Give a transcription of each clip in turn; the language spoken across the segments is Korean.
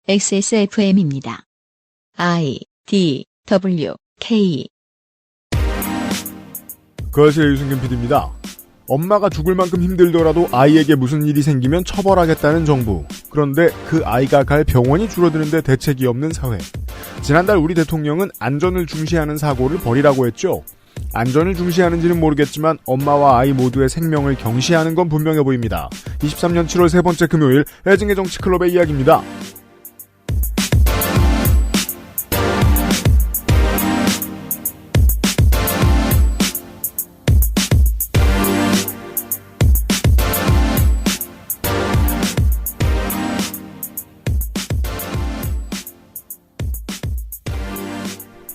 XSFM입니다. I, D, W, K. 그 아실의 유승균 PD입니다. 엄마가 죽을 만큼 힘들더라도 아이에게 무슨 일이 생기면 처벌하겠다는 정부. 그런데 그 아이가 갈 병원이 줄어드는데 대책이 없는 사회. 지난달 우리 대통령은 안전을 중시하는 사고를 벌이라고 했죠. 안전을 중시하는지는 모르겠지만 엄마와 아이 모두의 생명을 경시하는 건 분명해 보입니다. 23년 7월 세 번째 금요일 애증의 정치클럽의 이야기입니다.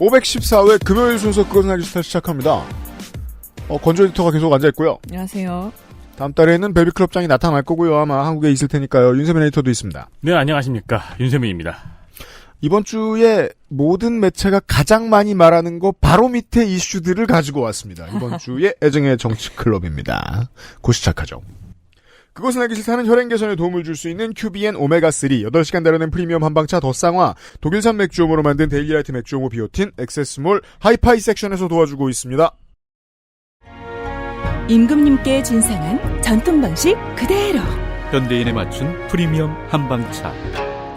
514회 금요일 순서 그것은 알기 싫다 시작합니다. 건조 에디터가 계속 앉아있고요. 안녕하세요. 다음 달에는 베비클럽장이 나타날 거고요. 아마 한국에 있을 테니까요. 윤세민 에디터도 있습니다. 네, 안녕하십니까. 윤세민입니다. 이번 주에 모든 매체가 가장 많이 말하는 거 바로 밑에 이슈들을 가지고 왔습니다. 이번 주에 애정의 정치클럽입니다. 곧 시작하죠. 그것은 알기 싫다는 혈행 개선에 도움을 줄 수 있는 QBN 오메가3, 8시간 다려낸 프리미엄 한방차 더 쌍화, 독일산 맥주오모로 만든 데일리라이트 맥주오모 비오틴, 엑세스몰, 하이파이 섹션에서 도와주고 있습니다. 임금님께 진상한 전통 방식 그대로. 현대인에 맞춘 프리미엄 한방차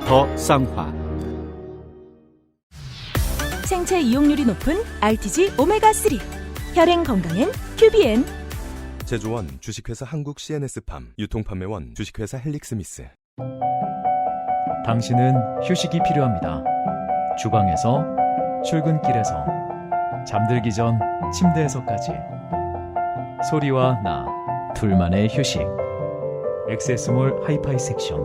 더 쌍화. 생체 이용률이 높은 RTG 오메가3. 혈행 건강엔 QBN. 제조원 주식회사 한국 CNS팜, 유통판매원 주식회사 헬릭스미스. 당신은 휴식이 필요합니다. 주방에서, 출근길에서, 잠들기 전 침대에서까지. 소리와 나, 둘만의 휴식. 엑세스몰 하이파이 섹션.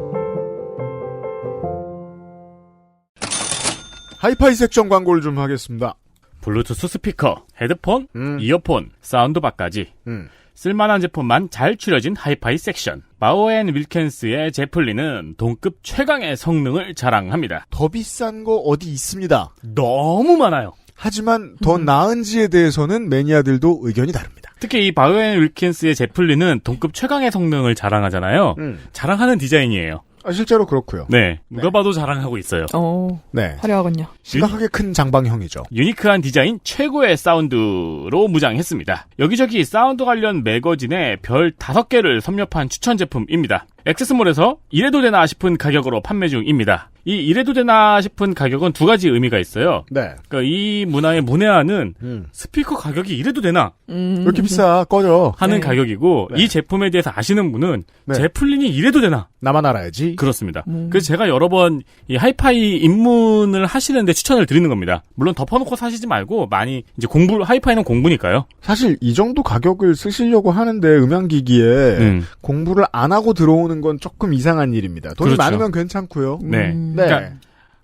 하이파이 섹션 광고를 좀 하겠습니다. 블루투스 스피커, 헤드폰, 이어폰, 사운드바까지 쓸만한 제품만 잘 추려진 하이파이 섹션. 바우앤윌켄스의 제플린은 동급 최강의 성능을 자랑합니다. 더 비싼 거 어디 있습니다. 너무 많아요. 하지만 더 나은지에 대해서는 매니아들도 의견이 다릅니다. 특히 이 바우앤윌켄스의 제플린은 동급 최강의 성능을 자랑하잖아요. 자랑하는 디자인이에요. 실제로 그렇고요. 네, 누가 봐도 자랑하고 있어요. 네, 화려하군요. 심각하게 큰 장방형이죠. 유니크한 디자인, 최고의 사운드로 무장했습니다. 여기저기 사운드 관련 매거진에 별 5개를 섭렵한 추천 제품입니다. 액세스몰에서 이래도 되나 싶은 가격으로 판매 중입니다. 이 이래도 되나 싶은 가격은 두 가지 의미가 있어요. 네. 그러니까 이 문화의 문외한은 스피커 가격이 이래도 되나? 왜 이렇게 비싸? 꺼져. 하는 가격이고, 네. 이 제품에 대해서 아시는 분은 네. 제플린이 이래도 되나? 나만 알아야지. 그렇습니다. 그래서 제가 여러 번 이 하이파이 입문을 하시는데 추천을 드리는 겁니다. 물론 덮어놓고 사시지 말고 많이 이제 하이파이는 공부니까요. 사실 이 정도 가격을 쓰시려고 하는데 음향기기에 공부를 안 하고 들어오는 건 조금 이상한 일입니다. 돈이 그렇죠. 많으면 괜찮고요. 네. 네. 그러니까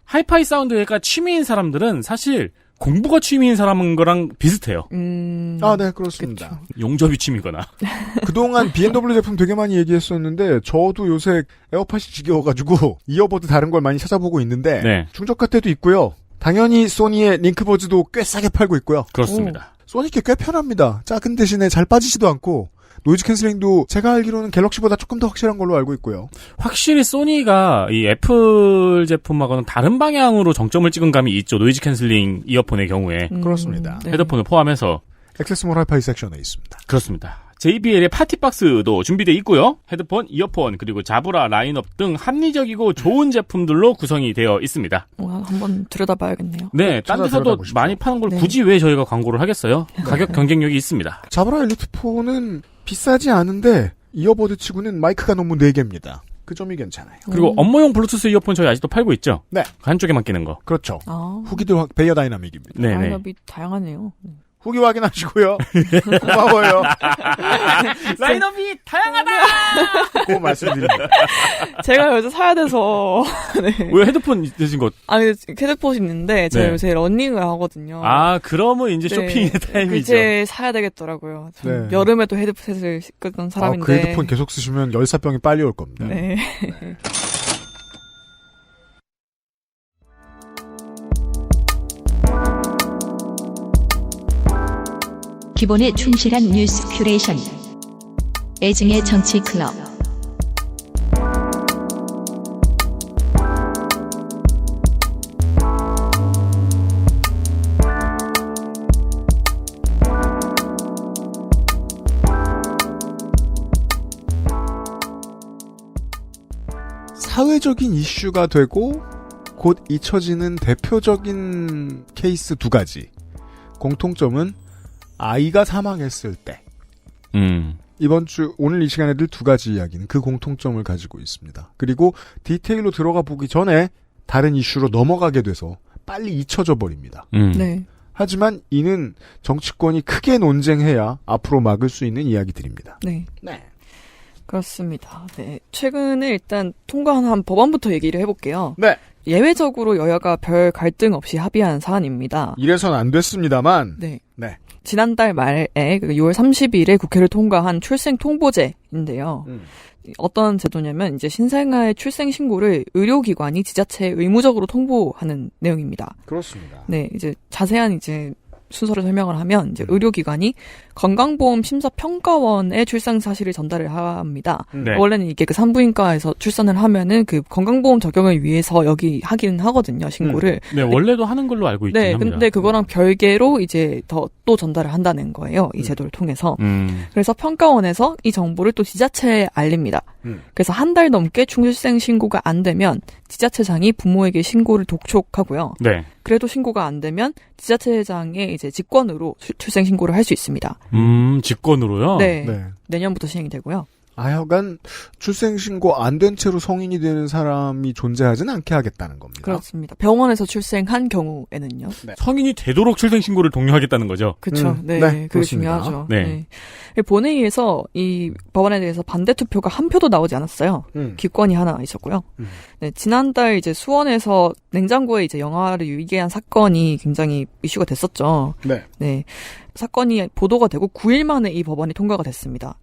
하이파이 사운드가 취미인 사람들은 사실 공부가 취미인 사람인 거랑 비슷해요. 네, 그렇습니다. 그쵸. 용접이 취미거나. 그동안 B&W 제품 되게 많이 얘기했었는데 저도 요새 에어팟이 지겨워가지고 이어버드 다른 걸 많이 찾아보고 있는데 네. 충전가 때도 있고요. 당연히 소니의 링크버즈도 꽤 싸게 팔고 있고요. 그렇습니다. 소니 꽤 편합니다. 작은 대신에 잘 빠지지도 않고 노이즈 캔슬링도 제가 알기로는 갤럭시보다 조금 더 확실한 걸로 알고 있고요. 확실히 소니가 이 애플 제품하고는 다른 방향으로 정점을 찍은 감이 있죠. 노이즈 캔슬링 이어폰의 경우에. 그렇습니다. 네. 헤드폰을 포함해서. 액세스몰 하이파이 섹션에 있습니다. 그렇습니다. JBL의 파티박스도 준비되어 있고요. 헤드폰, 이어폰, 그리고 자브라 라인업 등 합리적이고 좋은 제품들로 구성이 되어 있습니다. 한번 들여다봐야겠네요. 네, 딴 데서도 들여다보십시오. 많이 파는 걸 네. 굳이 왜 저희가 광고를 하겠어요? 가격 경쟁력이 있습니다. 자브라 엘리트폰은 비싸지 않은데 이어버드 치고는 마이크가 너무 4개입니다. 그 점이 괜찮아요. 그리고 업무용 블루투스 이어폰 저희 아직도 팔고 있죠? 네. 그 한쪽에만 끼는 거. 그렇죠. 아, 후기들 베이어 다이나믹입니다. 네네. 라인업이 다양하네요. 후기 확인하시고요. 고마워요. 라인업이 다양하다! 고 말씀드립니다. 제가 요새 사야 돼서. 네. 왜 헤드폰 되신 거? 아니, 헤드폰이 있는데 제가 네. 요새 러닝을 하거든요. 아, 그러면 이제 네. 쇼핑의 타임이죠. 이제 사야 되겠더라고요. 전 네. 여름에도 헤드셋을 쓰던 사람인데. 그 헤드폰 계속 쓰시면 열사병이 빨리 올 겁니다. 네. 기본에 충실한 뉴스 큐레이션. 애증의 정치 클럽. 사회적인 이슈가 되고 곧 잊혀지는 대표적인 케이스 두 가지. 공통점은 아이가 사망했을 때. 이번 주 오늘 이 시간에 들 두 가지 이야기는 그 공통점을 가지고 있습니다. 그리고 디테일로 들어가 보기 전에 다른 이슈로 넘어가게 돼서 빨리 잊혀져 버립니다. 네. 하지만 이는 정치권이 크게 논쟁해야 앞으로 막을 수 있는 이야기들입니다. 네. 네. 그렇습니다. 네. 최근에 일단 통과한 한 법안부터 얘기를 해볼게요. 네. 예외적으로 여야가 별 갈등 없이 합의한 사안입니다. 이래선 안 됐습니다만. 네. 네. 지난달 말에 6월 30일에 국회를 통과한 출생 통보제인데요. 어떤 제도냐면 이제 신생아의 출생 신고를 의료기관이 지자체에 의무적으로 통보하는 내용입니다. 그렇습니다. 네, 이제 자세한 이제 순서를 설명을 하면 이제 의료기관이 건강보험 심사평가원에 출산 사실을 전달을 합니다. 네. 원래는 이게 그 산부인과에서 출산을 하면은 그 건강보험 적용을 위해서 여기 하기는 하거든요, 신고를. 네, 원래도 하는 걸로 알고 있긴 네, 합니다. 근데 그거랑 별개로 이제 또 전달을 한다는 거예요, 이 제도를 통해서. 그래서 평가원에서 이 정보를 또 지자체에 알립니다. 그래서 한 달 넘게 출생 신고가 안 되면 지자체장이 부모에게 신고를 독촉하고요. 네. 그래도 신고가 안 되면 지자체장의 이제 직권으로 출생 신고를 할 수 있습니다. 직권으로요? 네. 네. 내년부터 시행이 되고요. 하여간 출생신고 안 된 채로 성인이 되는 사람이 존재하지는 않게 하겠다는 겁니다. 그렇습니다. 병원에서 출생한 경우에는요. 네. 성인이 되도록 출생신고를 독려하겠다는 거죠? 그렇죠. 네, 그게 그렇습니다. 중요하죠. 네. 네. 본회의에서 이 법안에 대해서 반대 투표가 한 표도 나오지 않았어요. 기권이 하나 있었고요. 네, 지난달 이제 수원에서 냉장고에 이제 영화를 유기한 사건이 굉장히 이슈가 됐었죠. 네. 네. 사건이 보도가 되고 9일 만에 이 법안이 통과가 됐습니다.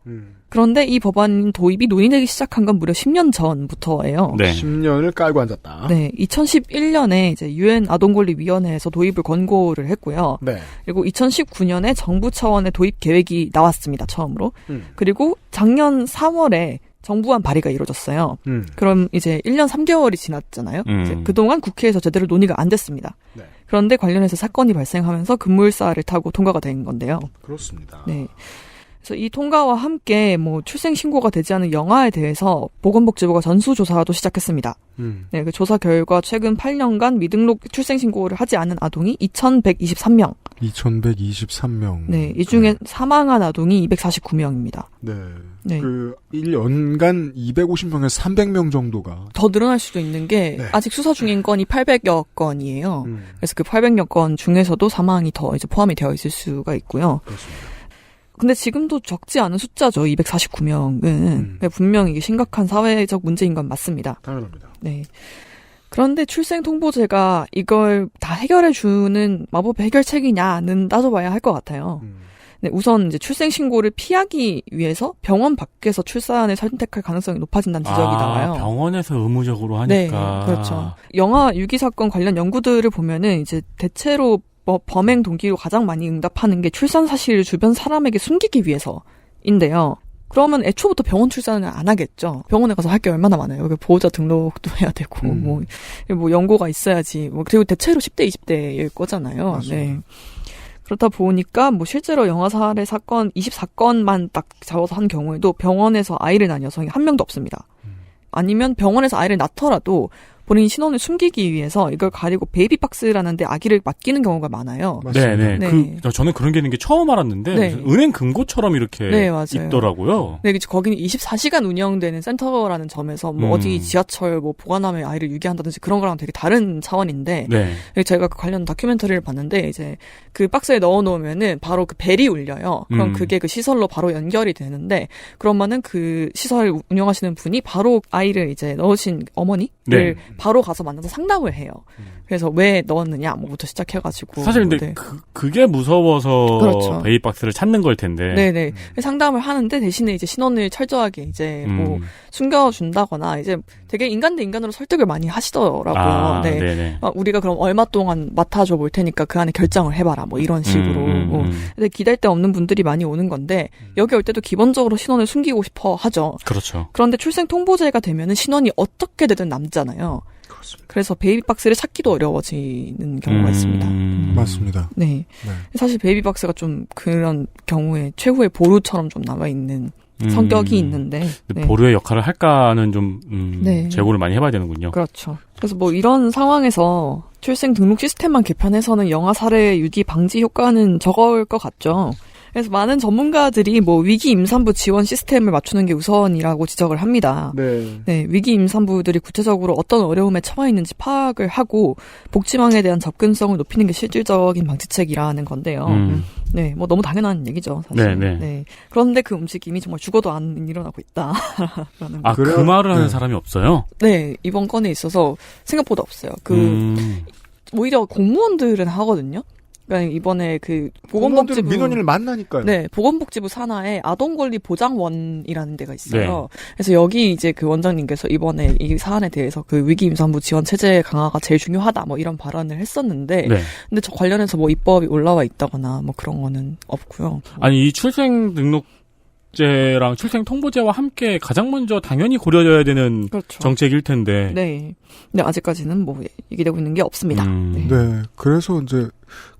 그런데 이 법안 도입이 논의되기 시작한 건 무려 10년 전부터예요. 네. 10년을 깔고 앉았다. 네, 2011년에 이제 유엔 아동권리위원회에서 도입을 권고를 했고요. 네. 그리고 2019년에 정부 차원의 도입 계획이 나왔습니다. 처음으로. 그리고 작년 3월에 정부안 발의가 이루어졌어요. 그럼 이제 1년 3개월이 지났잖아요. 이제 그동안 국회에서 제대로 논의가 안 됐습니다. 네. 그런데 관련해서 사건이 발생하면서 급물살을 타고 통과가 된 건데요. 그렇습니다. 네. 그래서 이 통과와 함께 뭐 출생 신고가 되지 않은 영아에 대해서 보건복지부가 전수조사도 시작했습니다. 네, 그 조사 결과 최근 8년간 미등록 출생 신고를 하지 않은 아동이 2,123명. 2,123명. 네, 이 중에 사망한 아동이 249명입니다. 네. 네. 그 1년간 250명에서 300명 정도가 더 늘어날 수도 있는 게 네. 아직 수사 중인 건이 800여 건이에요. 그래서 그 800여 건 중에서도 사망이 더 이제 포함이 되어 있을 수가 있고요. 그렇습니다. 근데 지금도 적지 않은 숫자죠. 249명은. 분명히 이게 심각한 사회적 문제인 건 맞습니다. 당연합니다. 네. 그런데 출생통보제가 이걸 다 해결해주는 마법의 해결책이냐는 따져봐야 할 것 같아요. 네, 우선 이제 출생신고를 피하기 위해서 병원 밖에서 출산을 선택할 가능성이 높아진다는 지적이 나와요. 병원에서 의무적으로 하니까. 네, 그렇죠. 영아 유기 사건 관련 연구들을 보면은 이제 대체로 범행 동기로 가장 많이 응답하는 게 출산 사실을 주변 사람에게 숨기기 위해서인데요. 그러면 애초부터 병원 출산을 안 하겠죠. 병원에 가서 할 게 얼마나 많아요. 여기 보호자 등록도 해야 되고, 뭐 연고가 있어야지. 그리고 대체로 10대, 20대일 거잖아요. 맞습니다. 네. 그렇다 보니까 실제로 영아 살해 사건 24건만 딱 잡아서 한 경우에도 병원에서 아이를 낳은 여성이 한 명도 없습니다. 아니면 병원에서 아이를 낳더라도 본인 신원을 숨기기 위해서 이걸 가리고 베이비박스라는 데 아기를 맡기는 경우가 많아요. 네네. 네. 저는 그런 게 있는 게 처음 알았는데 네. 은행 금고처럼 이렇게 네, 맞아요. 있더라고요. 네, 거기는 24시간 운영되는 센터라는 점에서 어디 지하철 보관함에 아이를 유기한다든지 그런 거랑 되게 다른 차원인데 네. 제가 그 관련 다큐멘터리를 봤는데 이제 그 박스에 넣어놓으면은 바로 그 벨이 울려요. 그럼 그게 그 시설로 바로 연결이 되는데 그러면은 그 시설 운영하시는 분이 바로 아이를 이제 넣으신 어머니를 네. 바로 가서 만나서 상담을 해요. 그래서 왜 넣었느냐 뭐부터 시작해가지고 사실 근데 네. 그게 무서워서 그렇죠. 베이박스를 찾는 걸 텐데. 네네. 상담을 하는데 대신에 이제 신원을 철저하게 이제 숨겨준다거나 이제 되게 인간 대 인간으로 설득을 많이 하시더라고요. 네. 네네. 우리가 그럼 얼마 동안 맡아줘 볼 테니까 그 안에 결정을 해봐라. 뭐 이런 식으로. 근데 기댈 데 없는 분들이 많이 오는 건데 여기 올 때도 기본적으로 신원을 숨기고 싶어 하죠. 그렇죠. 그런데 출생 통보제가 되면은 신원이 어떻게 되든 남잖아요. 그렇습니다. 그래서 베이비박스를 찾기도 어려워지는 경우가 있습니다. 맞습니다. 네. 사실 베이비박스가 좀 그런 경우에 최후의 보루처럼 좀 남아있는 성격이 있는데 네. 보류의 역할을 할까는 좀 네. 재고를 많이 해봐야 되는군요. 그렇죠. 그래서 뭐 이런 상황에서 출생 등록 시스템만 개편해서는 영아 살해 유기 방지 효과는 적을 것 같죠. 그래서 많은 전문가들이 뭐 위기 임산부 지원 시스템을 맞추는 게 우선이라고 지적을 합니다. 네, 위기 임산부들이 구체적으로 어떤 어려움에 처해 있는지 파악을 하고 복지망에 대한 접근성을 높이는 게 실질적인 방지책이라는 건데요. 네, 뭐 너무 당연한 얘기죠, 사실. 네. 그런데 그 움직임이 정말 죽어도 안 일어나고 있다. 그 말을 하는 사람이 없어요? 네, 이번 건에 있어서 생각보다 없어요. 오히려 공무원들은 하거든요. 그러니까 이번에 그 보건복지부 민원인을 만나니까요. 네, 보건복지부 산하에 아동권리보장원이라는 데가 있어요. 네. 그래서 여기 이제 그 원장님께서 이번에 이 사안에 대해서 그 위기 임산부 지원 체제 강화가 제일 중요하다 뭐 이런 발언을 했었는데, 네. 근데 저 관련해서 뭐 입법이 올라와 있다거나 뭐 그런 거는 없고요. 아니 이 출생 등록제랑 출생 통보제와 함께 가장 먼저 당연히 고려져야 되는 그렇죠. 정책일 텐데. 네. 근데 아직까지는 뭐 얘기되고 있는 게 없습니다. 네. 그래서 이제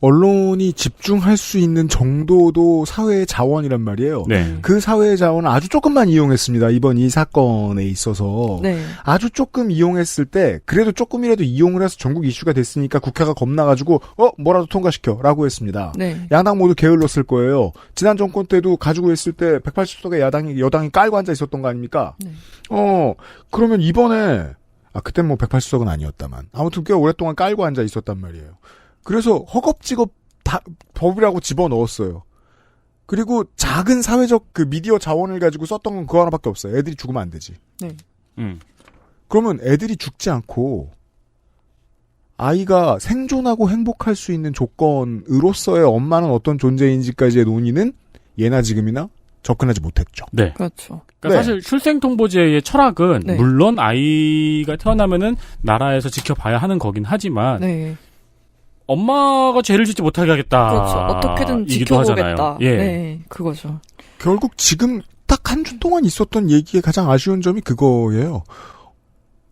언론이 집중할 수 있는 정도도 사회의 자원이란 말이에요. 네. 그 사회의 자원을 아주 조금만 이용했습니다. 이번 이 사건에 있어서. 네. 아주 조금 이용했을 때 그래도 조금이라도 이용을 해서 전국 이슈가 됐으니까 국회가 겁나가지고 뭐라도 통과시켜라고 했습니다. 네. 양당 모두 게을렀을 거예요. 지난 정권 때도 가지고 있을 때 180석의 여당이 깔고 앉아 있었던 거 아닙니까? 네. 그러면 이번에 그땐 뭐 180석은 아니었다만 아무튼 꽤 오랫동안 깔고 앉아 있었단 말이에요. 그래서 허겁지겁 법이라고 집어넣었어요. 그리고 작은 사회적 그 미디어 자원을 가지고 썼던 건 그거 하나밖에 없어요. 애들이 죽으면 안 되지. 네. 그러면 애들이 죽지 않고 아이가 생존하고 행복할 수 있는 조건으로서의 엄마는 어떤 존재인지까지의 논의는 예나 지금이나 접근하지 못했죠. 네. 그렇죠. 그러니까 네. 사실 출생통보제의 철학은 네. 물론 아이가 태어나면은 나라에서 지켜봐야 하는 거긴 하지만 네. 엄마가 죄를 짓지 못하게 하겠다. 그렇죠. 어떻게든 지켜보겠다. 예. 네, 그거죠. 결국 지금 딱 한 주 동안 있었던 얘기의 가장 아쉬운 점이 그거예요.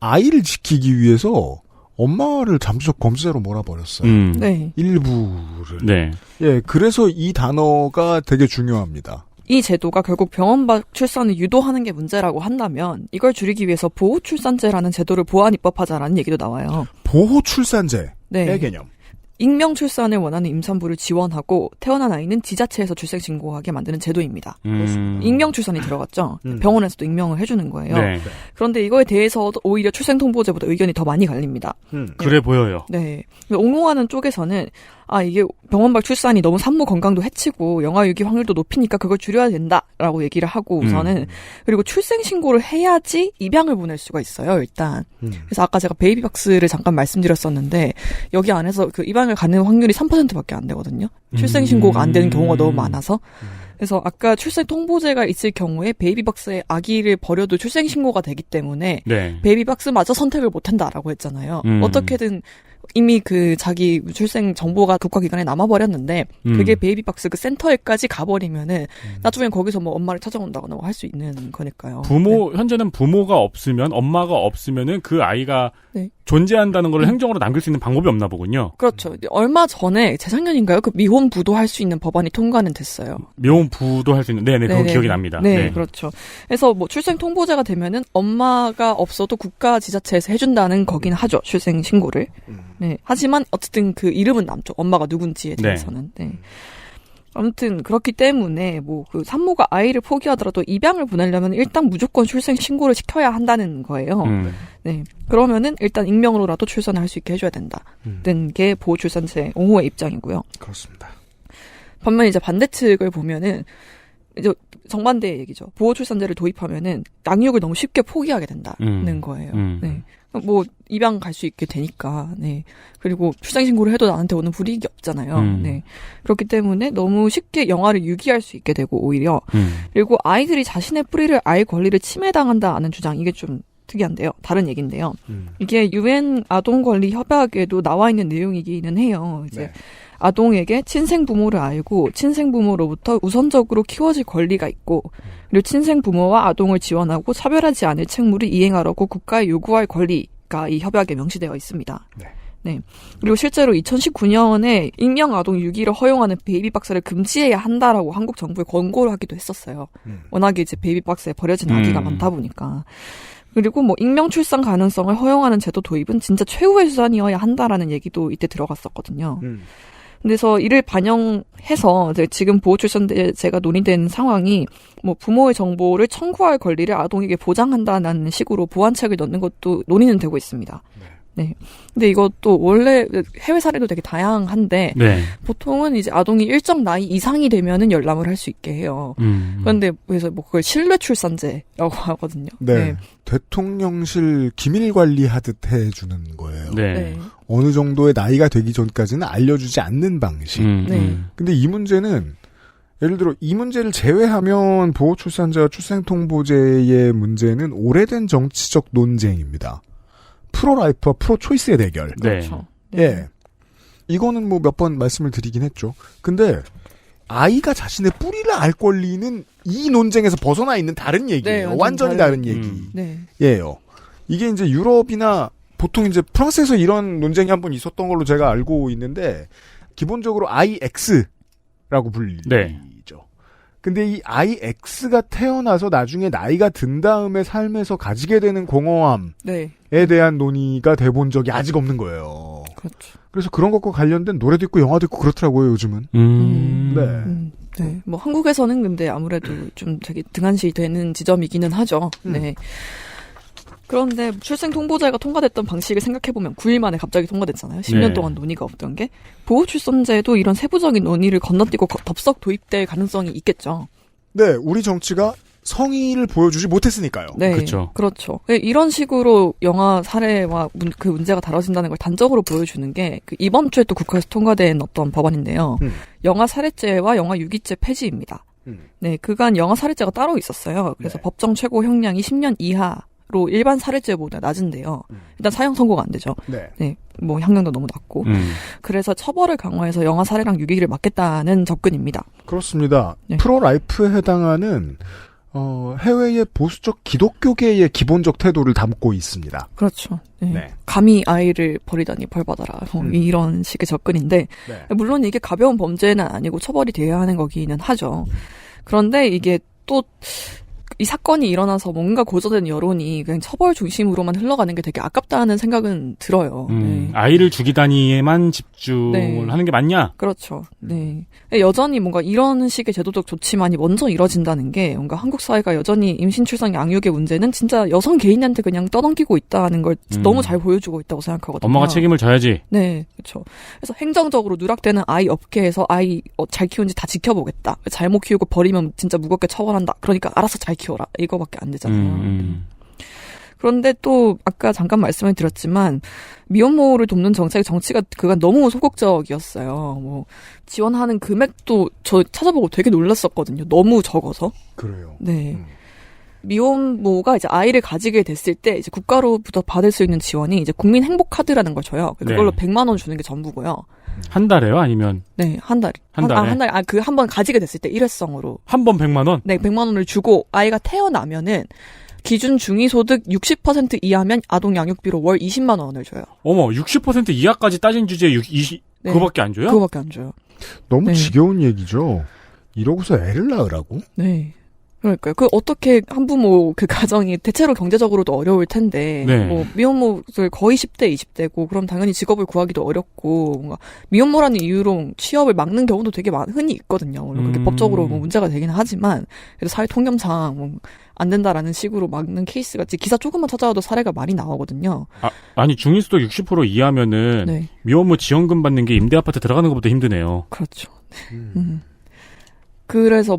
아이를 지키기 위해서 엄마를 잠수적 범죄자로 몰아버렸어요. 네. 일부를. 네. 예, 그래서 이 단어가 되게 중요합니다. 이 제도가 결국 병원 밖 출산을 유도하는 게 문제라고 한다면 이걸 줄이기 위해서 보호출산제라는 제도를 보완 입법하자라는 얘기도 나와요. 보호출산제의 네. 개념. 익명 출산을 원하는 임산부를 지원하고 태어난 아이는 지자체에서 출생 신고하게 만드는 제도입니다. 익명 출산이 들어갔죠. 병원에서도 익명을 해주는 거예요. 네. 그런데 이거에 대해서 오히려 출생 통보제보다 의견이 더 많이 갈립니다. 그래 보여요. 네. 옹호하는 쪽에서는 이게 병원 밖 출산이 너무 산모 건강도 해치고 영아 유기 확률도 높이니까 그걸 줄여야 된다라고 얘기를 하고 우선은 그리고 출생 신고를 해야지 입양을 보낼 수가 있어요. 일단. 그래서 아까 제가 베이비박스를 잠깐 말씀드렸었는데 여기 안에서 그 입양을 가는 확률이 3%밖에 안 되거든요. 출생 신고가 안 되는 경우가 너무 많아서. 그래서 아까 출생 통보제가 있을 경우에 베이비박스에 아기를 버려도 출생 신고가 되기 때문에 네. 베이비박스마저 선택을 못 한다라고 했잖아요. 어떻게든 이미 그 자기 출생 정보가 국가기관에 남아버렸는데 그게 베이비박스 그 센터에까지 가버리면은 나중에 거기서 뭐 엄마를 찾아온다거나 뭐 할 수 있는 거니까요. 네. 현재는 부모가 없으면 엄마가 없으면은 그 아이가 네. 존재한다는 걸 행정으로 남길 수 있는 방법이 없나 보군요. 그렇죠. 얼마 전에 재작년인가요? 그 미혼부도 할 수 있는 법안이 통과는 됐어요. 미혼부도 할 수 있는 네네 그거 기억이 납니다. 네, 네, 그렇죠. 그래서 뭐 출생 통보제가 되면은 엄마가 없어도 국가 지자체에서 해준다는 거긴 하죠. 출생 신고를. 네. 하지만 어쨌든 그 이름은 남죠. 엄마가 누군지에 대해서는. 네. 아무튼 그렇기 때문에 뭐 그 산모가 아이를 포기하더라도 입양을 보내려면 일단 무조건 출생 신고를 시켜야 한다는 거예요. 네. 그러면은 일단 익명으로라도 출산을 할 수 있게 해줘야 된다는 게 보호출산제 옹호의 입장이고요. 그렇습니다. 반면 이제 반대 측을 보면은 이제 정반대의 얘기죠. 보호출산제를 도입하면은 양육을 너무 쉽게 포기하게 된다는 거예요. 네. 뭐 입양 갈 수 있게 되니까. 네. 그리고 출생 신고를 해도 나한테 오는 불이익이 없잖아요. 네. 그렇기 때문에 너무 쉽게 영아를 유기할 수 있게 되고 오히려 그리고 아이들이 자신의 뿌리를 알 권리를 침해당한다는 주장 이게 좀 특이한데요. 다른 얘기인데요. 이게 UN 아동권리 협약에도 나와 있는 내용이기는 해요. 이제 네. 아동에게 친생부모를 알고 친생부모로부터 우선적으로 키워질 권리가 있고 그리고 친생부모와 아동을 지원하고 차별하지 않을 책무를 이행하라고 국가에 요구할 권리가 이 협약에 명시되어 있습니다. 네. 네. 그리고 실제로 2019년에 익명 아동 유기를 허용하는 베이비박스를 금지해야 한다라고 한국 정부에 권고를 하기도 했었어요. 워낙에 이제 베이비박스에 버려진 아기가 많다 보니까. 그리고 뭐 익명 출산 가능성을 허용하는 제도 도입은 진짜 최후의 수단이어야 한다라는 얘기도 이때 들어갔었거든요. 그래서 이를 반영해서 이제 지금 보호출산제가 논의된 상황이 뭐 부모의 정보를 청구할 권리를 아동에게 보장한다는 식으로 보완책을 넣는 것도 논의는 되고 있습니다. 네. 근데 이것도 원래 해외 사례도 되게 다양한데 네. 보통은 이제 아동이 일정 나이 이상이 되면은 열람을 할 수 있게 해요. 그런데 그래서 뭐 그걸 실외 출산제라고 하거든요. 네. 대통령실 기밀 관리하듯 해주는 거예요. 네. 네. 어느 정도의 나이가 되기 전까지는 알려주지 않는 방식. 네. 근데 이 문제는 예를 들어 이 문제를 제외하면 보호출산제와 출생통보제의 문제는 오래된 정치적 논쟁입니다. 프로라이프와 프로초이스의 대결. 네. 그렇죠. 네. 예. 이거는 뭐 몇 번 말씀을 드리긴 했죠. 근데 아이가 자신의 뿌리를 알 권리는 이 논쟁에서 벗어나 있는 다른 얘기예요. 네, 완전히 다른 얘기예요. 네. 이게 이제 유럽이나 보통 이제 프랑스에서 이런 논쟁이 한 번 있었던 걸로 제가 알고 있는데 기본적으로 IX라고 불리죠. 네. 근데 이 IX가 태어나서 나중에 나이가 든 다음에 삶에서 가지게 되는 공허함에 네. 대한 논의가 돼본 적이 아직 없는 거예요. 그렇죠. 그래서 그런 것과 관련된 노래도 있고 영화도 있고 그렇더라고요, 요즘은. 네. 네. 뭐 한국에서는 근데 아무래도 좀 되게 등한시 되는 지점이기는 하죠. 네. 그런데 출생통보제가 통과됐던 방식을 생각해보면 9일 만에 갑자기 통과됐잖아요. 10년 네. 동안 논의가 없던 게. 보호출산제도 이런 세부적인 논의를 건너뛰고 덥석 도입될 가능성이 있겠죠. 네, 우리 정치가 성의를 보여주지 못했으니까요. 네, 그렇죠. 그렇죠. 이런 식으로 영화 사례와 그 문제가 다뤄진다는 걸 단적으로 보여주는 게 그 이번 주에 또 국회에서 통과된 어떤 법안인데요. 영화 사례죄와 영화 유기죄 폐지입니다. 네, 그간 영화 사례죄가 따로 있었어요. 그래서 네. 법정 최고 형량이 10년 이하로 일반 사례죄보다 낮은데요. 일단 사형 선고가 안 되죠. 네. 네, 뭐 형량도 너무 낮고. 그래서 처벌을 강화해서 영화 사례랑 유기를 막겠다는 접근입니다. 그렇습니다. 네. 프로라이프에 해당하는 해외의 보수적 기독교계의 기본적 태도를 담고 있습니다. 그렇죠. 네. 네. 감히 아이를 버리다니 벌 받아라. 뭐 이런 식의 접근인데 네. 물론 이게 가벼운 범죄는 아니고 처벌이 돼야 하는 거기는 하죠. 그런데 이게 또 이 사건이 일어나서 뭔가 고조된 여론이 그냥 처벌 중심으로만 흘러가는 게 되게 아깝다는 생각은 들어요. 네. 아이를 죽이다니에만 집중을 네. 하는 게 맞냐? 그렇죠. 네. 여전히 뭔가 이런 식의 제도적 조치만이 먼저 이뤄진다는 게 뭔가 한국 사회가 여전히 임신, 출산, 양육의 문제는 진짜 여성 개인한테 그냥 떠넘기고 있다는 걸 너무 잘 보여주고 있다고 생각하거든요. 엄마가 책임을 져야지. 네, 그렇죠. 그래서 행정적으로 누락되는 아이 업계에서 아이 잘 키우는지 다 지켜보겠다. 잘못 키우고 버리면 진짜 무겁게 처벌한다. 그러니까 알아서 잘 키워라. 이거밖에 안 되잖아요. 그런데 또 아까 잠깐 말씀을 드렸지만 미혼모를 돕는 정치가 그간 너무 소극적이었어요. 뭐 지원하는 금액도 저 찾아보고 되게 놀랐었거든요. 너무 적어서. 그래요. 네. 미혼모가 이제 아이를 가지게 됐을 때 이제 국가로부터 받을 수 있는 지원이 이제 국민 행복 카드라는 걸 줘요. 그걸로 네. 100만 원 주는 게 전부고요. 한 달에요? 아니면 네, 한 달. 한 달에? 한 달. 그 한 번 가지게 됐을 때 일회성으로. 한 번 100만 원? 네, 100만 원을 주고 아이가 태어나면은 기준 중위소득 60% 이하면 아동 양육비로 월 20만 원을 줘요. 어머, 60% 이하까지 따진 주제에 20 네. 그거밖에 안 줘요? 그거밖에 안 줘요. 너무 네. 지겨운 얘기죠. 이러고서 애를 낳으라고? 네. 그러니까요. 어떻게 한부모 그 가정이 대체로 경제적으로도 어려울 텐데, 네. 뭐, 미혼모들 거의 10대, 20대고, 그럼 당연히 직업을 구하기도 어렵고, 뭔가, 미혼모라는 이유로 취업을 막는 경우도 되게 흔히 있거든요. 물론 그게 법적으로 뭐 문제가 되긴 하지만, 그래도 사회 통념상, 뭐, 안 된다라는 식으로 막는 케이스가, 기사 조금만 찾아와도 사례가 많이 나오거든요. 아니, 중위소득 60% 이하면은, 네. 미혼모 지원금 받는 게 임대아파트 들어가는 것보다 힘드네요. 그렇죠. 그래서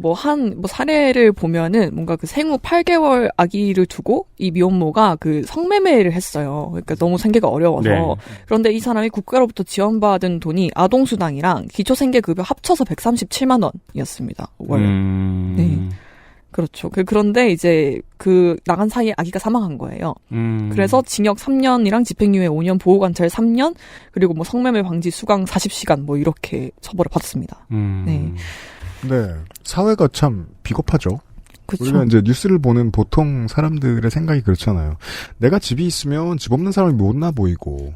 사례를 보면은 뭔가 그 생후 8개월 아기를 두고 이 미혼모가 그 성매매를 했어요. 그러니까 너무 생계가 어려워서. 네. 그런데 이 사람이 국가로부터 지원받은 돈이 아동수당이랑 기초생계급여 합쳐서 137만 원이었습니다. 월. 네. 그렇죠. 그런데 이제 나간 사이에 아기가 사망한 거예요. 그래서 징역 3년이랑 집행유예 5년, 보호관찰 3년, 그리고 뭐 성매매 방지 수강 40시간 뭐 이렇게 처벌을 받았습니다. 네. 네. 사회가 참 비겁하죠. 그쵸. 우리가 이제 뉴스를 보는 보통 사람들의 생각이 그렇잖아요. 내가 집이 있으면 집 없는 사람이 못나 보이고,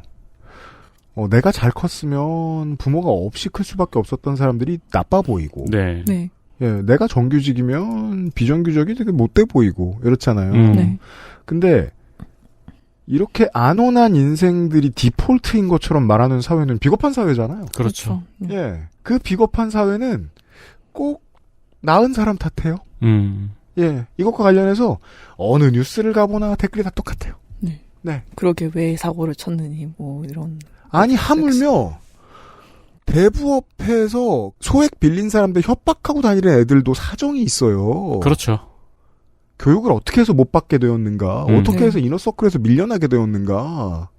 내가 잘 컸으면 부모가 없이 클 수밖에 없었던 사람들이 나빠 보이고, 네. 네. 예, 내가 정규직이면 비정규직이 되게 못돼 보이고 이렇잖아요. 네. 근데 이렇게 안온한 인생들이 디폴트인 것처럼 말하는 사회는 비겁한 사회잖아요. 그렇죠. 네. 예, 그 비겁한 사회는 꼭 나은 사람 탓해요. 예, 이것과 관련해서 어느 뉴스를 가보나 댓글이 다 똑같아요. 네. 네. 그러게 왜 사고를 쳤느니 뭐 이런. 아니 하물며 대부업해서 소액 빌린 사람들 협박하고 다니는 애들도 사정이 있어요. 그렇죠. 교육을 어떻게 해서 못 받게 되었는가? 어떻게 네. 해서 이너서클에서 밀려나게 되었는가?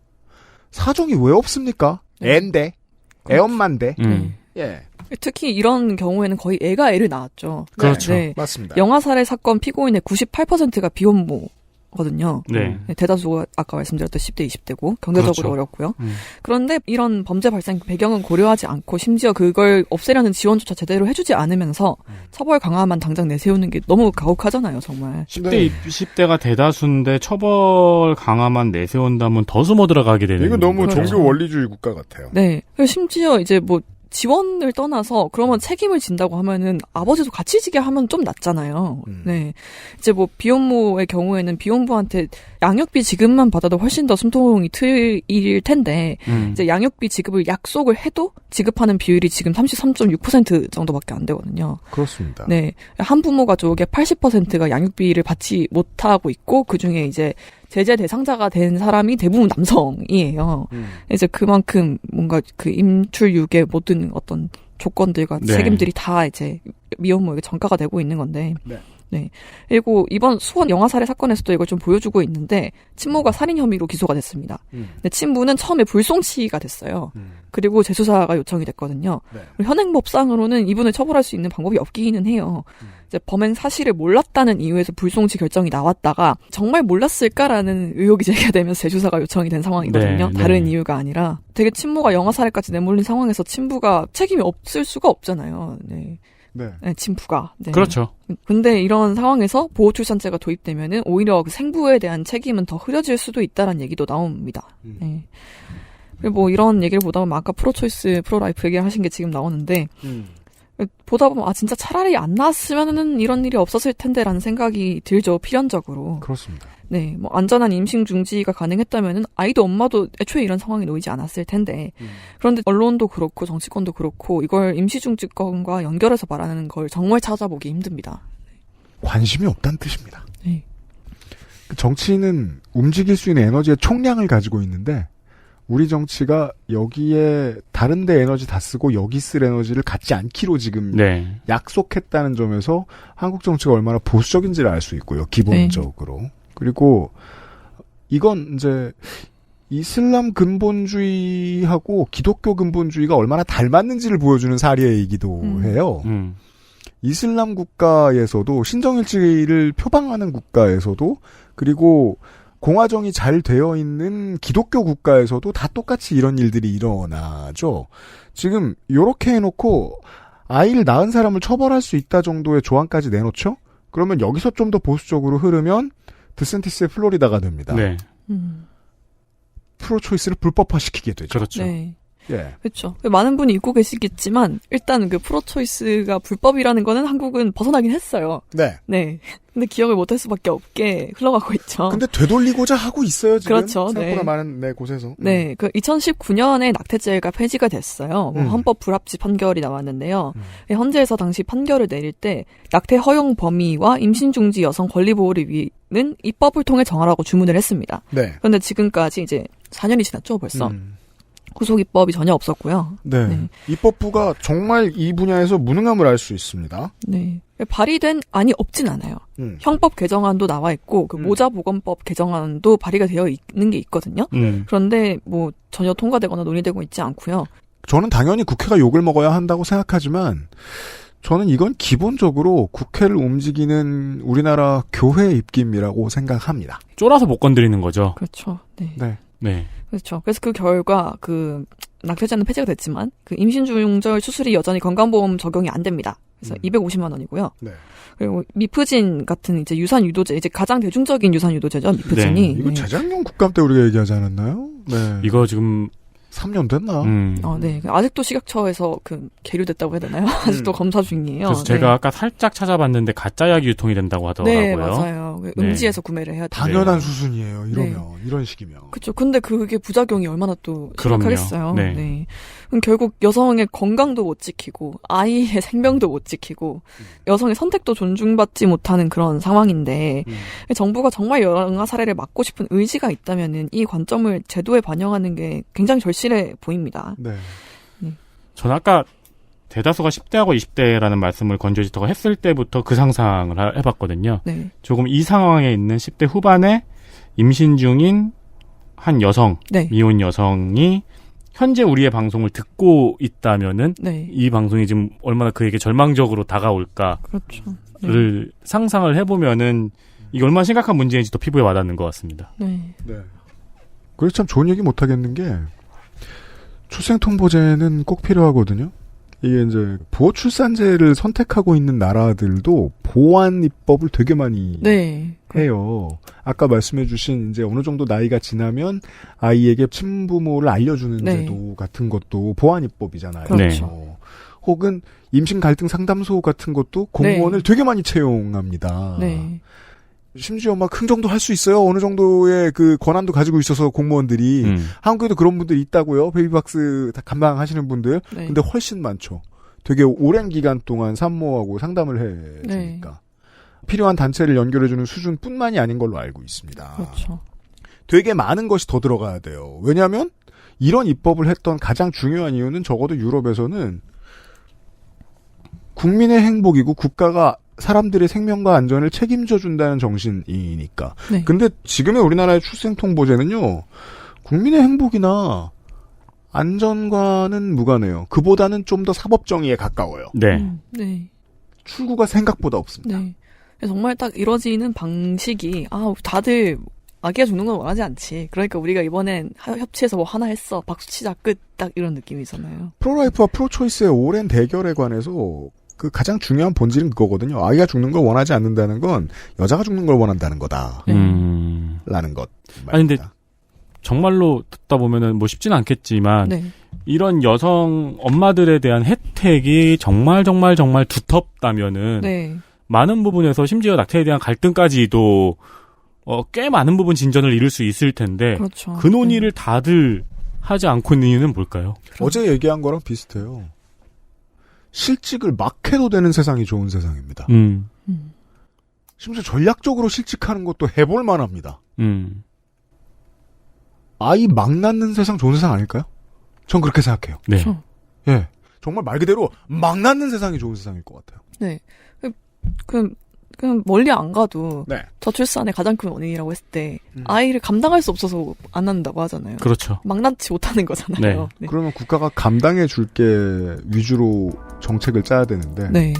사정이 왜 없습니까? 네. 애인데. 애엄마인데. 예. 특히 이런 경우에는 거의 애가 애를 낳았죠. 그렇죠. 네. 맞습니다. 영아 살해 사건 피고인의 98%가 비혼모거든요. 네. 대다수가 아까 말씀드렸던 10대, 20대고 경제적으로 그렇죠. 어렵고요. 그런데 이런 범죄 발생 배경은 고려하지 않고 심지어 그걸 없애려는 지원조차 제대로 해주지 않으면서 처벌 강화만 당장 내세우는 게 너무 가혹하잖아요, 정말. 10대, 20대가 대다수인데 처벌 강화만 내세운다면 더 숨어 들어가게 되는. 이거 너무 그렇죠. 종교 원리주의 국가 같아요. 네. 심지어 이제 뭐 지원을 떠나서 그러면 책임을 진다고 하면은 아버지도 같이 지게 하면 좀 낫잖아요. 네. 이제 뭐 비혼모의 경우에는 비혼부한테 양육비 지급만 받아도 훨씬 더 숨통이 트일 텐데 이제 양육비 지급을 약속을 해도 지급하는 비율이 지금 33.6% 정도밖에 안 되거든요. 그렇습니다. 네. 한부모 가족의 80%가 양육비를 받지 못하고 있고 그중에 이제 제재 대상자가 된 사람이 대부분 남성이에요. 이제 그만큼 뭔가 그 임출육의 모든 어떤 조건들과 네. 책임들이 다 이제 미혼모에게 전가가 되고 있는 건데. 네. 네. 그리고 이번 수원 영아 살해 사건에서도 이걸 좀 보여주고 있는데 친모가 살인 혐의로 기소가 됐습니다. 근데 친부는 처음에 불송치가 됐어요. 그리고 재수사가 요청이 됐거든요. 네. 그리고 현행법상으로는 이분을 처벌할 수 있는 방법이 없기는 해요. 이제 범행 사실을 몰랐다는 이유에서 불송치 결정이 나왔다가 정말 몰랐을까라는 의혹이 제기되면서 재수사가 요청이 된 상황이거든요. 네, 다른 네. 이유가 아니라 되게 친모가 영아 살해까지 내몰린 상황에서 친부가 책임이 없을 수가 없잖아요. 네. 네. 네, 친부가. 네. 그렇죠. 근데 이런 상황에서 보호출산제가 도입되면은 오히려 그 생부에 대한 책임은 더 흐려질 수도 있다라는 얘기도 나옵니다. 네. 그리고 뭐 이런 얘기를 보다 보면 아까 프로초이스, 프로라이프 얘기하신 게 지금 나오는데 보다 보면 진짜 차라리 안 나왔으면은 이런 일이 없었을 텐데라는 생각이 들죠. 필연적으로. 그렇습니다. 네, 뭐 안전한 임신 중지가 가능했다면은 아이도 엄마도 애초에 이런 상황에 놓이지 않았을 텐데 그런데 언론도 그렇고 정치권도 그렇고 이걸 임시 중지권과 연결해서 말하는 걸 정말 찾아보기 힘듭니다. 관심이 없다는 뜻입니다. 네. 정치인은 움직일 수 있는 에너지의 총량을 가지고 있는데 우리 정치가 여기에 다른 데 에너지 다 쓰고 여기 쓸 에너지를 갖지 않기로 지금 네. 약속했다는 점에서 한국 정치가 얼마나 보수적인지를 알 수 있고요. 기본적으로. 네. 그리고 이건 이제 이슬람 근본주의하고 기독교 근본주의가 얼마나 닮았는지를 보여주는 사례이기도 해요. 이슬람 국가에서도 신정일치를 표방하는 국가에서도 그리고 공화정이 잘 되어 있는 기독교 국가에서도 다 똑같이 이런 일들이 일어나죠. 지금 요렇게 해놓고 아이를 낳은 사람을 처벌할 수 있다 정도의 조항까지 내놓죠? 그러면 여기서 좀 더 보수적으로 흐르면 드센티스의 플로리다가 됩니다. 네. 프로초이스를 불법화시키게 되죠. 그렇죠. 네. 예. 그렇죠. 많은 분이 잊고 계시겠지만 일단 그 프로초이스가 불법이라는 거는 한국은 벗어나긴 했어요. 네. 네. 근데 기억을 못할 수밖에 없게 흘러가고 있죠. 근데 되돌리고자 하고 있어요, 지금. 그렇죠. 생각보다 네. 많은 곳에서. 네. 그 2019년에 낙태죄가 폐지가 됐어요. 헌법 불합치 판결이 나왔는데요. 헌재에서 당시 판결을 내릴 때 낙태 허용 범위와 임신 중지 여성 권리 보호를 위는 입법을 통해 정하라고 주문을 했습니다. 네. 그런데 지금까지 이제 4년이 지났죠, 벌써. 후속 입법이 전혀 없었고요. 네. 네. 입법부가 정말 이 분야에서 무능함을 알 수 있습니다. 네. 발의된 안이 없진 않아요. 형법 개정안도 나와 있고 그 모자보건법 개정안도 발의가 되어 있는 게 있거든요. 그런데 뭐 전혀 통과되거나 논의되고 있지 않고요. 저는 당연히 국회가 욕을 먹어야 한다고 생각하지만 저는 이건 기본적으로 국회를 움직이는 우리나라 교회 입김이라고 생각합니다. 쫄아서 못 건드리는 거죠. 그렇죠. 네. 네. 네. 그렇죠. 그래서 그 결과 그 낙태죄는 폐지가 됐지만 그 임신 중절 수술이 여전히 건강보험 적용이 안 됩니다. 그래서 250만 원이고요. 네. 그리고 미프진 같은 이제 유산 유도제, 이제 가장 대중적인 유산 유도제죠. 미프진이. 네. 이거 재작년 국감 때 우리가 얘기하지 않았나요? 네. 이거 지금 3년 됐나? 네. 아직도 식약처에서 계류됐다고 해야 되나요? 아직도 검사 중이에요. 그래서 네. 제가 아까 살짝 찾아봤는데 가짜약이 유통이 된다고 하더라고요. 네, 맞아요. 음지에서 구매를 해야 돼요. 당연한 수순이에요. 이러면 이런 식이면. 그렇죠. 근데 그게 부작용이 얼마나 또 그럼요. 심각하겠어요. 네. 그럼 결국 여성의 건강도 못 지키고 아이의 생명도 못 지키고 여성의 선택도 존중받지 못하는 그런 상황인데 정부가 정말 영아 살해를 막고 싶은 의지가 있다면은 이 관점을 제도에 반영하는 게 굉장히 절실해 보입니다. 네. 저는 아까 대다수가 10대하고 20대라는 말씀을 건조지터가 했을 때부터 그 상상을 해봤거든요. 네. 조금 이 상황에 있는 10대 후반에 임신 중인 한 여성, 네. 미혼 여성이 현재 우리의 방송을 듣고 있다면은 네. 이 방송이 지금 얼마나 그에게 절망적으로 다가올까를 그렇죠. 상상을 해보면은 이게 얼마나 심각한 문제인지 더 피부에 와닿는 것 같습니다. 네. 그래서 참 좋은 얘기 못 하겠는 게 출생통보제는 꼭 필요하거든요. 이게 이제 보호출산제를 선택하고 있는 나라들도 보완 입법을 되게 많이 해요. 아까 말씀해주신 이제 어느 정도 나이가 지나면 아이에게 친부모를 알려주는 제도 같은 것도 보완 입법이잖아요. 그렇죠. 혹은 임신 갈등 상담소 같은 것도 공무원을 되게 많이 채용합니다. 네. 심지어 막 흥정도 할 수 있어요. 어느 정도의 그 권한도 가지고 있어서 공무원들이 한국에도 그런 분들이 있다고요. 베이비박스 다 감당하시는 분들. 네. 근데 훨씬 많죠. 되게 오랜 기간 동안 산모하고 상담을 해주니까. 필요한 단체를 연결해주는 수준뿐만이 아닌 걸로 알고 있습니다. 그렇죠. 되게 많은 것이 더 들어가야 돼요. 왜냐하면 이런 입법을 했던 가장 중요한 이유는 적어도 유럽에서는 국민의 행복이고 국가가 사람들의 생명과 안전을 책임져 준다는 정신이니까. 네. 근데 지금의 우리나라의 출생통보제는요. 국민의 행복이나 안전과는 무관해요. 그보다는 좀 더 사법정의에 가까워요. 네. 네. 출구가 생각보다 없습니다. 네. 정말 딱 이루어지는 방식이 다들 아기가 죽는 건 원하지 않지. 그러니까 우리가 이번엔 협치해서 뭐 하나 했어. 박수 치자 끝. 딱 이런 느낌이잖아요. 프로라이프와 프로초이스의 오랜 대결에 관해서 그 가장 중요한 본질은 그거거든요. 아이가 죽는 걸 원하지 않는다는 건 여자가 죽는 걸 원한다는 거다. 라는 것. 아니 근데 정말로 듣다 보면은 뭐 쉽지는 않겠지만 이런 여성 엄마들에 대한 혜택이 정말 두텁다면은 많은 부분에서 심지어 낙태에 대한 갈등까지도 꽤 많은 부분 진전을 이룰 수 있을 텐데 그렇죠. 그 논의를 다들 하지 않고 있는 이유는 뭘까요? 어제 얘기한 거랑 비슷해요. 실직을 막 해도 되는 세상이 좋은 세상입니다. 심지어 전략적으로 실직하는 것도 해볼 만합니다. 아이 막 낳는 세상 좋은 세상 아닐까요? 전 그렇게 생각해요. 네. 그렇죠. 예. 정말 말 그대로 막 낳는 세상이 좋은 세상일 것 같아요. 네. 그냥 멀리 안 가도 저출산의 가장 큰 원인이라고 했을 때 아이를 감당할 수 없어서 안 낳는다고 하잖아요. 그렇죠. 막 낳지 못하는 거잖아요. 네. 그러면 국가가 감당해 줄게 위주로 정책을 짜야 되는데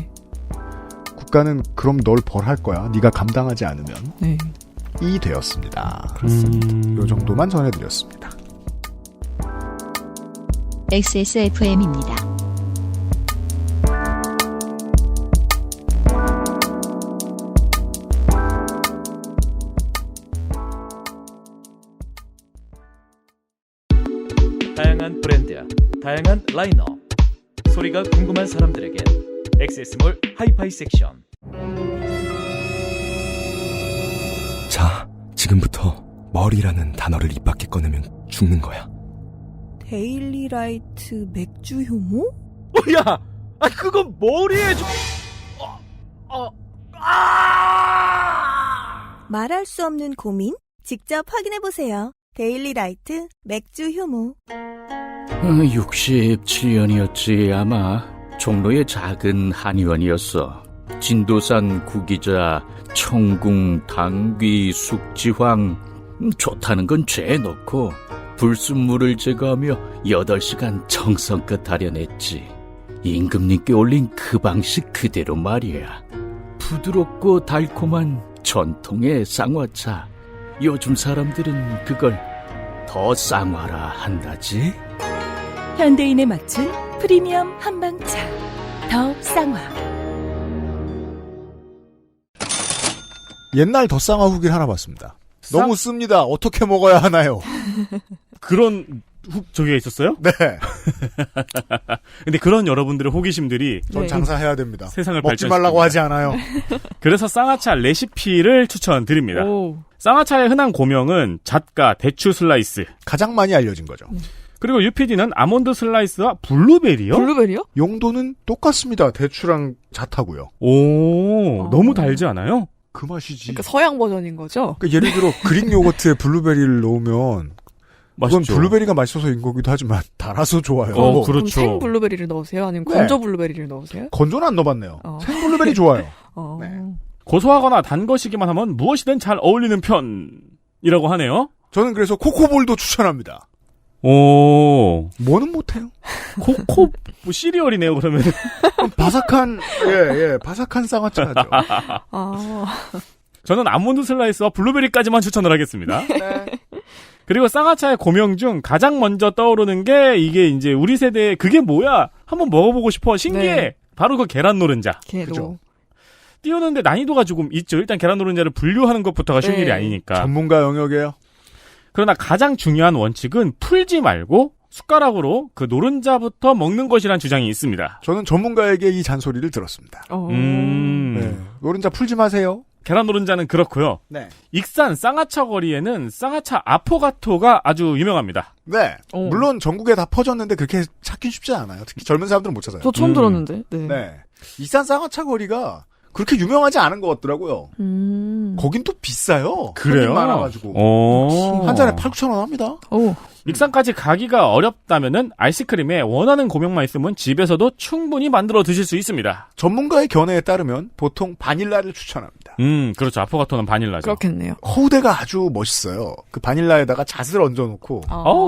국가는 그럼 널 벌할 거야. 네가 감당하지 않으면. 이 되었습니다. 그렇습니다. 요 정도만 전해드렸습니다. XSFM입니다. 다양한 브랜드, 다양한 라인업, 소리가 궁금한 사람들에게 엑세스몰 하이파이 섹션. 자, 지금부터 머리라는 단어를 입 밖에 꺼내면 죽는 거야. 데일리라이트 맥주 효모? 야! 그건 머리에 말할 수 없는 고민? 직접 확인해보세요. 데일리라이트 맥주 효모. 67년이었지 아마. 종로의 작은 한의원이었어. 진도산 구기자, 청궁, 당귀, 숙지황. 좋다는 건 죄에 넣고 불순물을 제거하며 8시간 정성껏 다려냈지. 임금님께 올린 그 방식 그대로 말이야. 부드럽고 달콤한 전통의 쌍화차. 요즘 사람들은 그걸 더 쌍화라 한다지. 현대인에 맞춘 프리미엄 한방차. 더 쌍화. 옛날 덧쌍화 후기를 하나 봤습니다. 너무 씁니다. 어떻게 먹어야 하나요? 그런 훅 저기가 있었어요? 네. 근데 그런 여러분들의 호기심들이 전 네. 장사해야 됩니다. 세상을 먹지 발전시킵니다. 말라고 하지 않아요. 그래서 쌍화차 레시피를 추천드립니다. 오. 쌍화차의 흔한 고명은 잣과 대추 슬라이스, 가장 많이 알려진 거죠. 그리고 UPD는 아몬드 슬라이스와 블루베리요? 블루베리요? 용도는 똑같습니다. 대추랑 잣하고요. 오, 아. 너무 달지 않아요? 그 맛이지. 그러니까 서양 버전인 거죠? 그러니까 예를 들어 그릭 요거트에 블루베리를 넣으면 그건 맛있죠. 블루베리가 맛있어서인 거기도 하지만 달아서 좋아요. 어, 그럼 그렇죠. 생 블루베리를 넣으세요? 아니면 네. 건조 블루베리를 넣으세요? 건조는 안 넣어봤네요. 생 블루베리 좋아요. 네. 고소하거나 단 것이기만 하면 무엇이든 잘 어울리는 편이라고 하네요. 저는 그래서 코코볼도 추천합니다. 오, 뭐는 못해요. 코코 뭐 시리얼이네요. 그러면 바삭한 바삭한 쌍화차죠. 아. 저는 아몬드 슬라이스와 블루베리까지만 추천을 하겠습니다. 네. 그리고 쌍화차의 고명 중 가장 먼저 떠오르는 게 이게 이제 우리 세대에 그게 뭐야? 한번 먹어보고 싶어. 신기해. 네. 바로 그 계란 노른자. 걔도. 그죠. 띄우는데 난이도가 조금 있죠. 일단 계란 노른자를 분류하는 것부터가 쉬운 네. 일이 아니니까. 전문가 영역이에요. 그러나 가장 중요한 원칙은 풀지 말고 숟가락으로 그 노른자부터 먹는 것이란 주장이 있습니다. 저는 전문가에게 이 잔소리를 들었습니다. 네. 노른자 풀지 마세요. 계란 노른자는 그렇고요. 네. 익산 쌍화차 거리에는 쌍화차 아포가토가 아주 유명합니다. 네. 오. 물론 전국에 다 퍼졌는데 그렇게 찾긴 쉽지 않아요. 특히 젊은 사람들은 못 찾아요. 저 처음 들었는데. 네. 네. 익산 쌍화차 거리가 그렇게 유명하지 않은 것 같더라고요. 음. 거긴 또 비싸요. 그래요? 손님 많아가지고. 오. 한 잔에 8,000원 합니다. 오. 익산까지 가기가 어렵다면은 아이스크림에 원하는 고명만 있으면 집에서도 충분히 만들어 드실 수 있습니다. 전문가의 견해에 따르면 보통 바닐라를 추천합니다. 그렇죠. 아포가토는 바닐라죠. 그렇겠네요. 허우대가 아주 멋있어요. 그 바닐라에다가 잣을 얹어놓고.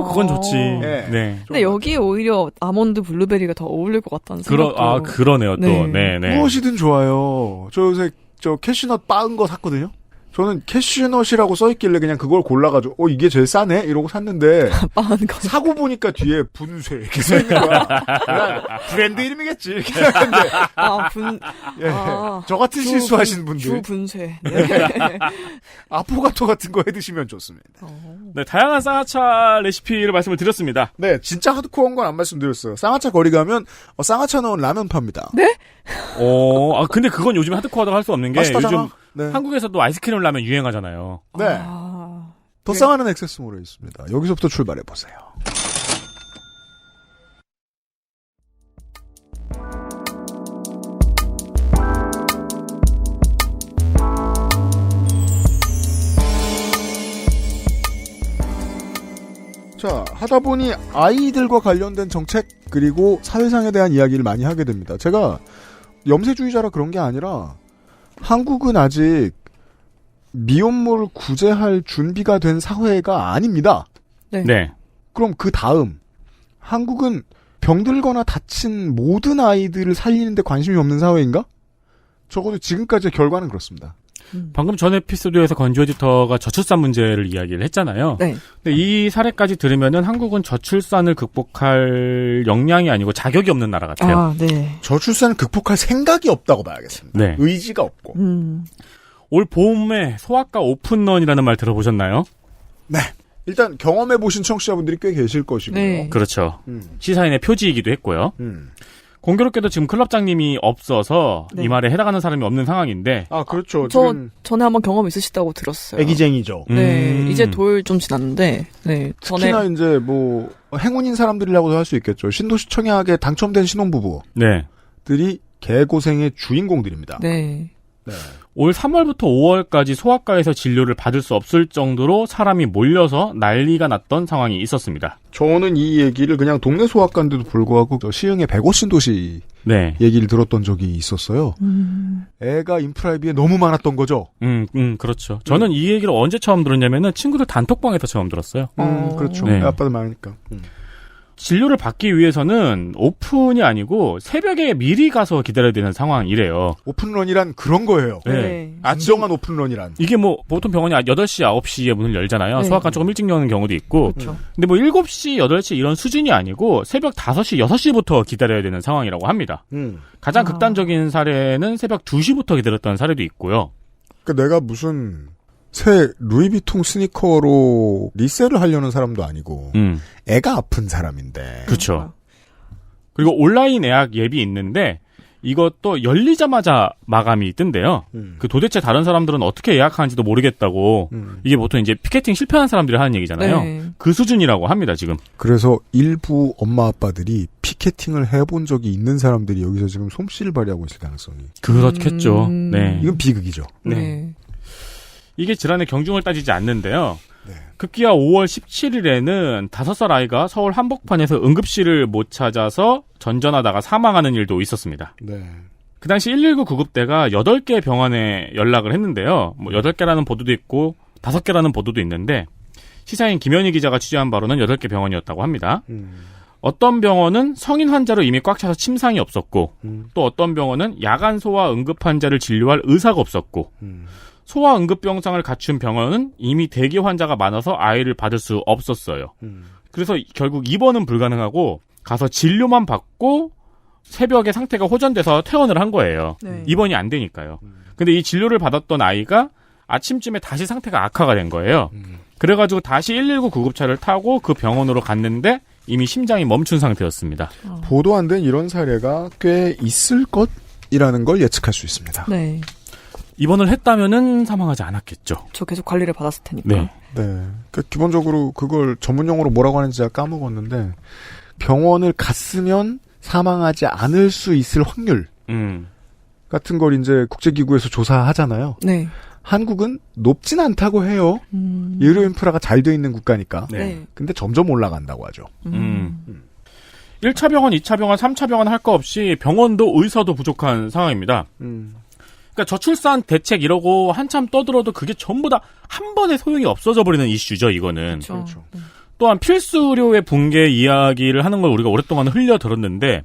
그건 좋지. 네. 네. 근데 여기에 오히려 아몬드 블루베리가 더 어울릴 것 같다는 생각도. 그러네요, 또. 네. 네. 무엇이든 좋아요. 저 요새 캐슈넛 빻은 거 샀거든요. 저는 캐슈넛이라고 써있길래 그냥 그걸 골라가지고 이게 제일 싸네? 이러고 샀는데 빠는 거. 사고 보니까 뒤에 분쇄 이렇게 써있는 거야. 그냥 브랜드 이름이겠지 이렇게 생각했는데 예. 저 같은 실수하신 분들 주분쇄. 네. 아포가토 같은 거 해드시면 좋습니다. 네, 다양한 쌍화차 레시피를 말씀을 드렸습니다. 네, 진짜 하드코어한 건 안 말씀드렸어요. 쌍화차 거리 가면 쌍화차 넣은 라면 팝니다. 네? 근데 그건 요즘 하드코어하다고 할 수 없는 게 맛있다잖아. 요즘 네. 한국에서도 아이스크림 라면 유행하잖아요. 네. 더 쌍화는 액세스몰에 있습니다. 여기서부터 출발해보세요. 자, 하다 보니 아이들과 관련된 정책 그리고 사회상에 대한 이야기를 많이 하게 됩니다. 제가 염세주의자라 그런 게 아니라 한국은 아직 미혼모를 구제할 준비가 된 사회가 아닙니다. 네. 그럼 그 다음 한국은 병들거나 다친 모든 아이들을 살리는 데 관심이 없는 사회인가? 적어도 지금까지의 결과는 그렇습니다. 방금 전 에피소드에서 건조 에디터가 저출산 문제를 이야기를 했잖아요. 네. 근데 이 사례까지 들으면은 한국은 저출산을 극복할 역량이 아니고 자격이 없는 나라 같아요. 네. 저출산을 극복할 생각이 없다고 봐야겠습니다. 네. 의지가 없고. 올 봄에 소아과 오픈런이라는 말 들어보셨나요? 네. 일단 경험해보신 청취자분들이 꽤 계실 것이고요. 네. 그렇죠. 시사인의 표지이기도 했고요. 공교롭게도 지금 클럽장님이 없어서 네. 이 말에 해당하는 사람이 없는 상황인데. 아, 그렇죠. 저 지금 전에 한번 경험 있으시다고 들었어요. 애기쟁이죠. 네. 이제 돌 좀 지났는데, 네. 특히나 이제 뭐 행운인 사람들이라고도 할 수 있겠죠. 신도시 청약에 당첨된 신혼부부들이 네. 개고생의 주인공들입니다. 네. 네. 올 3월부터 5월까지 소아과에서 진료를 받을 수 없을 정도로 사람이 몰려서 난리가 났던 상황이 있었습니다. 저는 이 얘기를 그냥 동네 소아과인데도 불구하고 시흥의 백오 신도시 네. 얘기를 들었던 적이 있었어요. 애가 인프라에 비해 너무 많았던 거죠. 그렇죠. 저는 이 얘기를 언제 처음 들었냐면은 친구들 단톡방에서 처음 들었어요. 그렇죠. 네. 애 아빠도 많으니까. 진료를 받기 위해서는 오픈이 아니고 새벽에 미리 가서 기다려야 되는 상황이래요. 오픈런이란 그런 거예요. 네. 안정한 오픈런이란. 이게 뭐 보통 병원이 8시, 9시에 문을 열잖아요. 네. 소아과 조금 일찍 여는 경우도 있고. 그렇죠. 근데 뭐 7시, 8시 이런 수준이 아니고 새벽 5시, 6시부터 기다려야 되는 상황이라고 합니다. 가장 극단적인 사례는 새벽 2시부터 기다렸던 사례도 있고요. 그러니까 내가 무슨 새 루이비통 스니커로 리셀을 하려는 사람도 아니고 애가 아픈 사람인데. 그렇죠. 그리고 온라인 예약 앱이 있는데 이것도 열리자마자 마감이 뜬대요. 그 도대체 다른 사람들은 어떻게 예약하는지도 모르겠다고. 이게 보통 이제 피켓팅 실패한 사람들이 하는 얘기잖아요. 네. 그 수준이라고 합니다, 지금. 그래서 일부 엄마 아빠들이 피켓팅을 해본 적이 있는 사람들이 여기서 지금 솜씨를 발휘하고 있을 가능성이. 그렇겠죠. 네. 이건 비극이죠. 네. 이게 질환의 경중을 따지지 않는데요. 급기야 5월 17일에는 5살 아이가 서울 한복판에서 응급실을 못 찾아서 전전하다가 사망하는 일도 있었습니다. 네. 그 당시 119 구급대가 8개 병원에 연락을 했는데요. 뭐 8개라는 보도도 있고 5개라는 보도도 있는데 시사인 김현희 기자가 취재한 바로는 8개 병원이었다고 합니다. 어떤 병원은 성인 환자로 이미 꽉 차서 침상이 없었고 또 어떤 병원은 야간 소아 응급 환자를 진료할 의사가 없었고 소아 응급병상을 갖춘 병원은 이미 대기 환자가 많아서 아이를 받을 수 없었어요. 그래서 결국 입원은 불가능하고 가서 진료만 받고 새벽에 상태가 호전돼서 퇴원을 한 거예요. 네. 입원이 안 되니까요. 근데 이 진료를 받았던 아이가 아침쯤에 다시 상태가 악화가 된 거예요. 그래가지고 다시 119 구급차를 타고 그 병원으로 갔는데 이미 심장이 멈춘 상태였습니다. 보도 안 된 이런 사례가 꽤 있을 것이라는 걸 예측할 수 있습니다. 네. 입원을 했다면은 사망하지 않았겠죠. 저 계속 관리를 받았을 테니까. 네. 네. 그러니까 기본적으로 그걸 전문용어로 뭐라고 하는지 제가 까먹었는데 병원을 갔으면 사망하지 않을 수 있을 확률 같은 걸 이제 국제기구에서 조사하잖아요. 네. 한국은 높진 않다고 해요. 의료 인프라가 잘 돼 있는 국가니까. 네. 근데 점점 올라간다고 하죠. 1차 병원, 2차 병원, 3차 병원 할 거 없이 병원도 의사도 부족한 상황입니다. 그러니까 저출산 대책 이러고 한참 떠들어도 그게 전부 다 한 번에 소용이 없어져 버리는 이슈죠, 이거는. 그렇죠. 또한 필수의료의 붕괴 이야기를 하는 걸 우리가 오랫동안 흘려 들었는데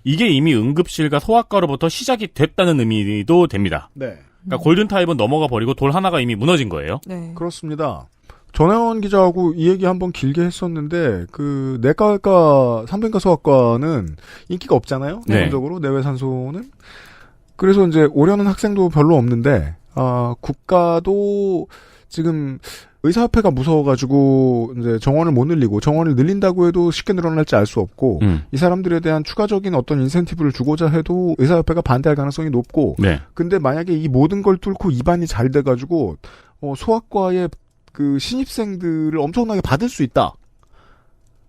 이게 이미 응급실과 소아과로부터 시작이 됐다는 의미도 됩니다. 네. 그러니까 골든타입은 넘어가 버리고 돌 하나가 이미 무너진 거예요. 네. 그렇습니다. 전혜원 기자하고 이 얘기 한번 길게 했었는데 그 내과과 산부인과 소아과는 인기가 없잖아요. 네. 기본적으로 내외산소는. 그래서 이제 오려는 학생도 별로 없는데 국가도 지금 의사협회가 무서워가지고 이제 정원을 못 늘리고 정원을 늘린다고 해도 쉽게 늘어날지 알 수 없고 이 사람들에 대한 추가적인 어떤 인센티브를 주고자 해도 의사협회가 반대할 가능성이 높고 네. 근데 만약에 이 모든 걸 뚫고 입안이 잘 돼가지고 소아과의 그 신입생들을 엄청나게 받을 수 있다.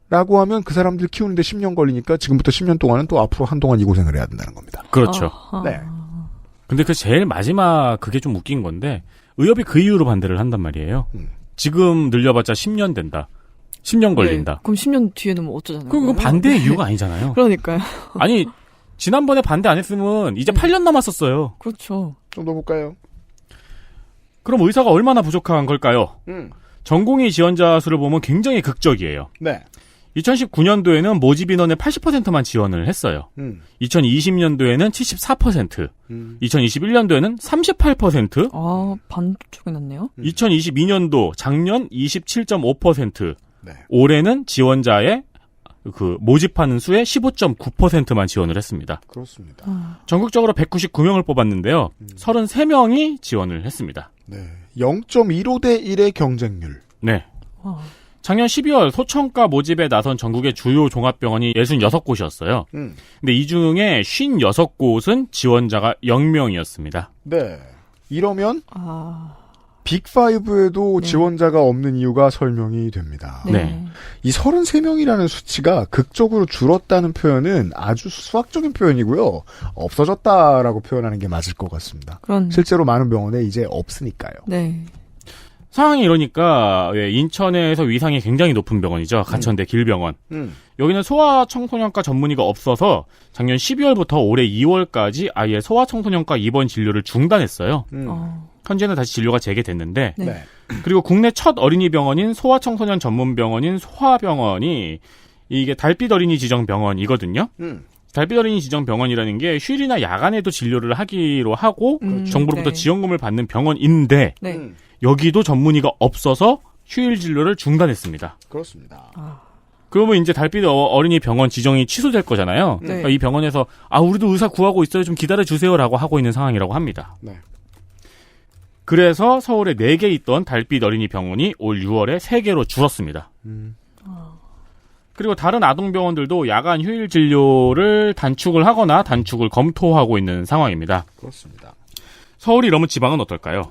라고 하면 그 사람들 키우는데 10년 걸리니까 지금부터 10년 동안은 또 앞으로 한동안 이 고생을 해야 된다는 겁니다. 그렇죠. 네. 근데 그 제일 마지막 그게 좀 웃긴 건데 의협이 그 이유로 반대를 한단 말이에요. 지금 늘려봤자 10년 된다. 10년 걸린다. 네. 그럼 10년 뒤에는 뭐 어쩌잖아요. 그건 반대의 이유가 아니잖아요. 그러니까요. 아니 지난번에 반대 안 했으면 이제 8년 남았었어요. 그렇죠. 좀 더 볼까요? 그럼 의사가 얼마나 부족한 걸까요? 전공의 지원자 수를 보면 굉장히 극적이에요. 네. 2019년도에는 모집 인원의 80%만 지원을 했어요. 2020년도에는 74%, 2021년도에는 38%, 반쪽이 났네요. 2022년도 작년 27.5%, 네. 올해는 지원자의 그 모집하는 수의 15.9%만 지원을 했습니다. 그렇습니다. 전국적으로 199명을 뽑았는데요. 33명이 지원을 했습니다. 네. 0.15대 1의 경쟁률. 네. 작년 12월 소청과 모집에 나선 전국의 주요 종합병원이 66곳이었어요. 근데 이 중에 56곳은 지원자가 0명이었습니다. 네. 이러면 빅5에도 지원자가 없는 이유가 설명이 됩니다. 네. 이 33명이라는 수치가 극적으로 줄었다는 표현은 아주 수학적인 표현이고요. 없어졌다라고 표현하는 게 맞을 것 같습니다. 실제로 많은 병원에 이제 없으니까요. 네. 상황이 이러니까 인천에서 위상이 굉장히 높은 병원이죠. 가천대 길병원. 여기는 소아청소년과 전문의가 없어서 작년 12월부터 올해 2월까지 아예 소아청소년과 입원 진료를 중단했어요. 현재는 다시 진료가 재개됐는데 네. 그리고 국내 첫 어린이 병원인 소아청소년 전문병원인 소아병원이 이게 달빛 어린이 지정 병원이거든요. 달빛 어린이 지정 병원이라는 게 휴일이나 야간에도 진료를 하기로 하고 정부로부터 네. 지원금을 받는 병원인데 네. 여기도 전문의가 없어서 휴일 진료를 중단했습니다. 그렇습니다. 그러면 이제 달빛 어린이 병원 지정이 취소될 거잖아요. 네. 그러니까 이 병원에서 우리도 의사 구하고 있어요. 좀 기다려주세요라고 하고 있는 상황이라고 합니다. 네. 그래서 서울에 4개 있던 달빛 어린이 병원이 올 6월에 3개로 줄었습니다. 그리고 다른 아동병원들도 야간 휴일 진료를 단축을 하거나 단축을 검토하고 있는 상황입니다. 그렇습니다. 서울이 이러면 지방은 어떨까요?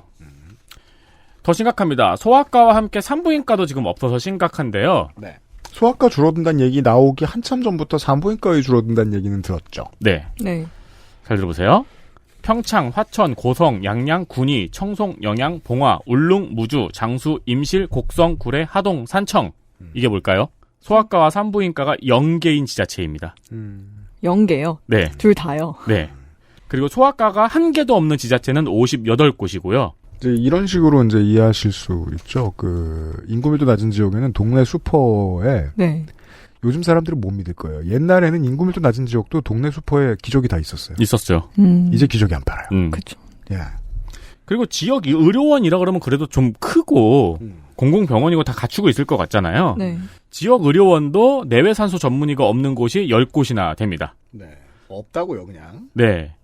더 심각합니다. 소아과와 함께 산부인과도 지금 없어서 심각한데요. 네. 소아과 줄어든다는 얘기 나오기 한참 전부터 산부인과에 줄어든다는 얘기는 들었죠. 네. 네. 잘 들어보세요. 평창, 화천, 고성, 양양, 군위, 청송, 영양, 봉화, 울릉, 무주, 장수, 임실, 곡성, 구례, 하동, 산청. 이게 뭘까요? 소아과와 산부인과가 0개인 지자체입니다. 0개요? 네. 둘 다요? 네. 그리고 소아과가 1개도 없는 지자체는 58곳이고요. 이제 이런 식으로 이제 이해하실 수 있죠. 그 인구밀도 낮은 지역에는 동네 슈퍼에 네. 요즘 사람들은 못 믿을 거예요. 옛날에는 인구밀도 낮은 지역도 동네 슈퍼에 기저귀 다 있었어요. 있었어요. 이제 기저귀 안 팔아요. 그렇죠. 예. 그리고 지역 의료원이라 그러면 그래도 좀 크고 공공병원이고 다 갖추고 있을 것 같잖아요. 네. 지역 의료원도 내외산소 전문의가 없는 곳이 10곳이나 됩니다. 네. 없다고요, 그냥. 네.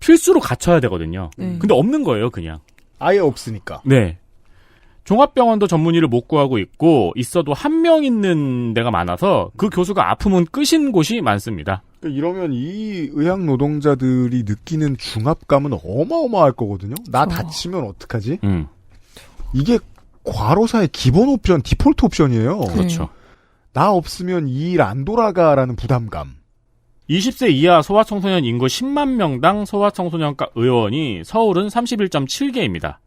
필수로 갖춰야 되거든요. 근데 없는 거예요, 그냥. 아예 없으니까. 네. 종합병원도 전문의를 못 구하고 있고 있어도 한 명 있는 데가 많아서 그 교수가 아프면 끝인 곳이 많습니다. 그러니까 이러면 이 의학 노동자들이 느끼는 중압감은 어마어마할 거거든요. 나 다치면 어떡하지? 이게 과로사의 기본 옵션, 디폴트 옵션이에요. 그렇죠. 나 없으면 이 일 안 돌아가라는 부담감. 20세 이하 소아청소년 인구 10만 명당 소아청소년과 의원이 서울은 31.7개입니다.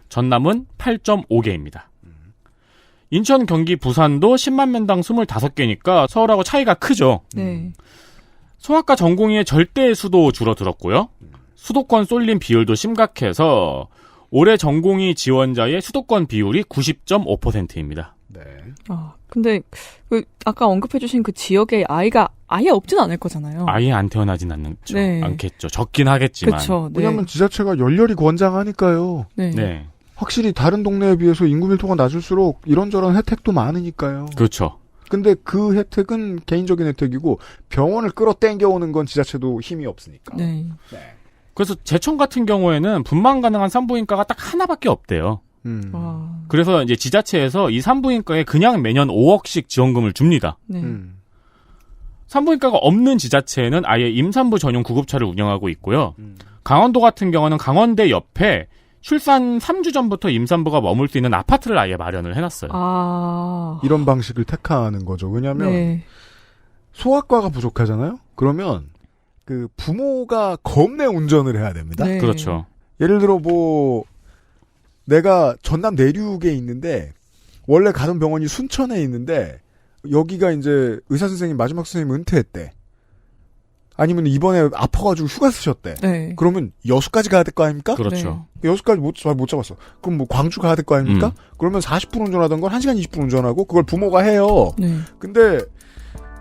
전남은 8.5개입니다. 인천, 경기, 부산도 10만 명당 25개니까 서울하고 차이가 크죠. 네. 소아과 전공의의 절대 수도 줄어들었고요. 수도권 쏠림 비율도 심각해서 올해 전공의 지원자의 수도권 비율이 90.5%입니다. 네. 근데 아까 언급해주신 그 지역에 아이가 아예 없진 않을 거잖아요. 아예 안 태어나진 않죠. 네. 않겠죠. 적긴 하겠지만. 그렇죠. 네. 왜냐하면 지자체가 열렬히 권장하니까요. 네. 네. 확실히 다른 동네에 비해서 인구 밀도가 낮을수록 이런저런 혜택도 많으니까요. 그렇죠. 근데 그 혜택은 개인적인 혜택이고 병원을 끌어당겨오는 건 지자체도 힘이 없으니까. 네. 그래서 제천 같은 경우에는 분만 가능한 산부인과가 딱 하나밖에 없대요. 그래서 이제 지자체에서 이 산부인과에 그냥 매년 5억씩 지원금을 줍니다. 네. 산부인과가 없는 지자체에는 아예 임산부 전용 구급차를 운영하고 있고요. 강원도 같은 경우는 강원대 옆에 출산 3주 전부터 임산부가 머물 수 있는 아파트를 아예 마련을 해놨어요. 이런 방식을 택하는 거죠. 왜냐하면 네. 소아과가 부족하잖아요. 그러면 그 부모가 겁내 운전을 해야 됩니다. 네. 그렇죠. 예를 들어 뭐 내가 전남 내륙에 있는데 원래 가던 병원이 순천에 있는데 여기가 이제 의사 선생님 마지막 선생님 은퇴했대. 아니면 이번에 아파가지고 휴가 쓰셨대. 네. 그러면 여수까지 가야 될 거 아닙니까? 그렇죠. 여수까지 못 잡았어. 그럼 뭐 광주 가야 될 거 아닙니까? 그러면 40분 운전하던 걸 1시간 20분 운전하고 그걸 부모가 해요. 네. 근데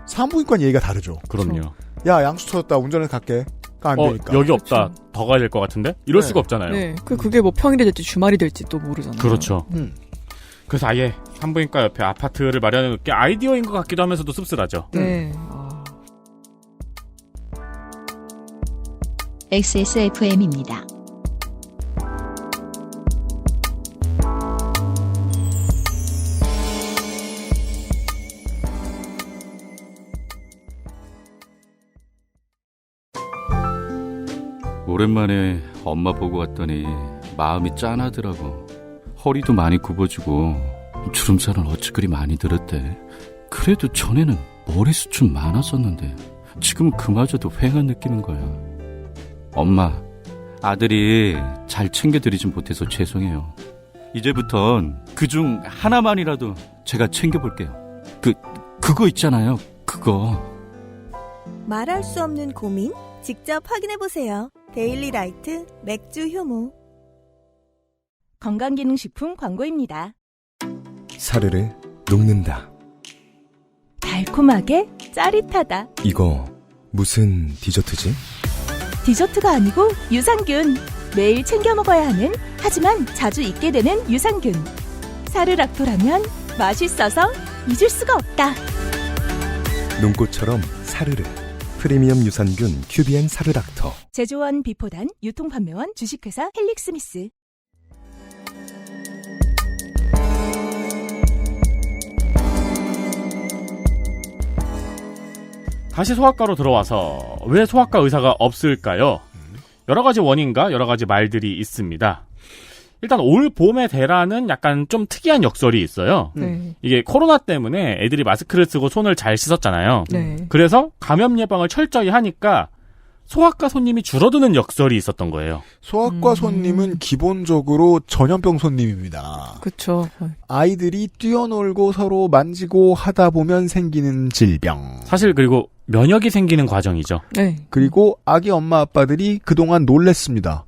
산부인과는 얘기가 다르죠. 그럼요. 야 양수 터졌다 운전해서 갈게. 안 되니까. 여기 없다. 더 가야 될 것 같은데? 이럴 수가 없잖아요. 네. 그게 뭐 평일이 될지 주말이 될지 또 모르잖아요. 그렇죠. 그래서 아예 산부인과 옆에 아파트를 마련해 놓게 아이디어인 것 같기도 하면서도 씁쓸하죠. 네. XSFM입니다. 오랜만에 엄마 보고 왔더니 마음이 짠하더라고. 허리도 많이 굽어지고 주름살은 어찌 그리 많이 들었대. 그래도 전에는 머리숱은 많았었는데 지금은 그마저도 휑한 느끼는 거야. 엄마, 아들이 잘 챙겨드리진 못해서 죄송해요. 이제부턴 그중 하나만이라도 제가 챙겨볼게요. 그거 있잖아요. 그거. 말할 수 없는 고민? 직접 확인해보세요. 데일리라이트 맥주 효모. 건강기능식품 광고입니다. 사르르 녹는다. 달콤하게 짜릿하다. 이거 무슨 디저트지? 디저트가 아니고 유산균. 매일 챙겨 먹어야 하는, 하지만 자주 잊게 되는 유산균. 사르락토라면 맛있어서 잊을 수가 없다. 눈꽃처럼 사르르. 프리미엄 유산균 큐비엔 사르락토. 제조원 비포단, 유통판매원 주식회사 헬릭스미스. 다시 소아과로 들어와서 왜 소아과 의사가 없을까요? 여러 가지 원인과 여러 가지 말들이 있습니다. 일단 올 봄의 대라는 약간 좀 특이한 역설이 있어요. 네. 이게 코로나 때문에 애들이 마스크를 쓰고 손을 잘 씻었잖아요. 네. 그래서 감염 예방을 철저히 하니까 소아과 손님이 줄어드는 역설이 있었던 거예요. 소아과 손님은 기본적으로 전염병 손님입니다. 그렇죠. 아이들이 뛰어놀고 서로 만지고 하다 보면 생기는 질병. 사실 그리고 면역이 생기는 과정이죠. 네. 그리고 아기 엄마 아빠들이 그동안 놀랬습니다.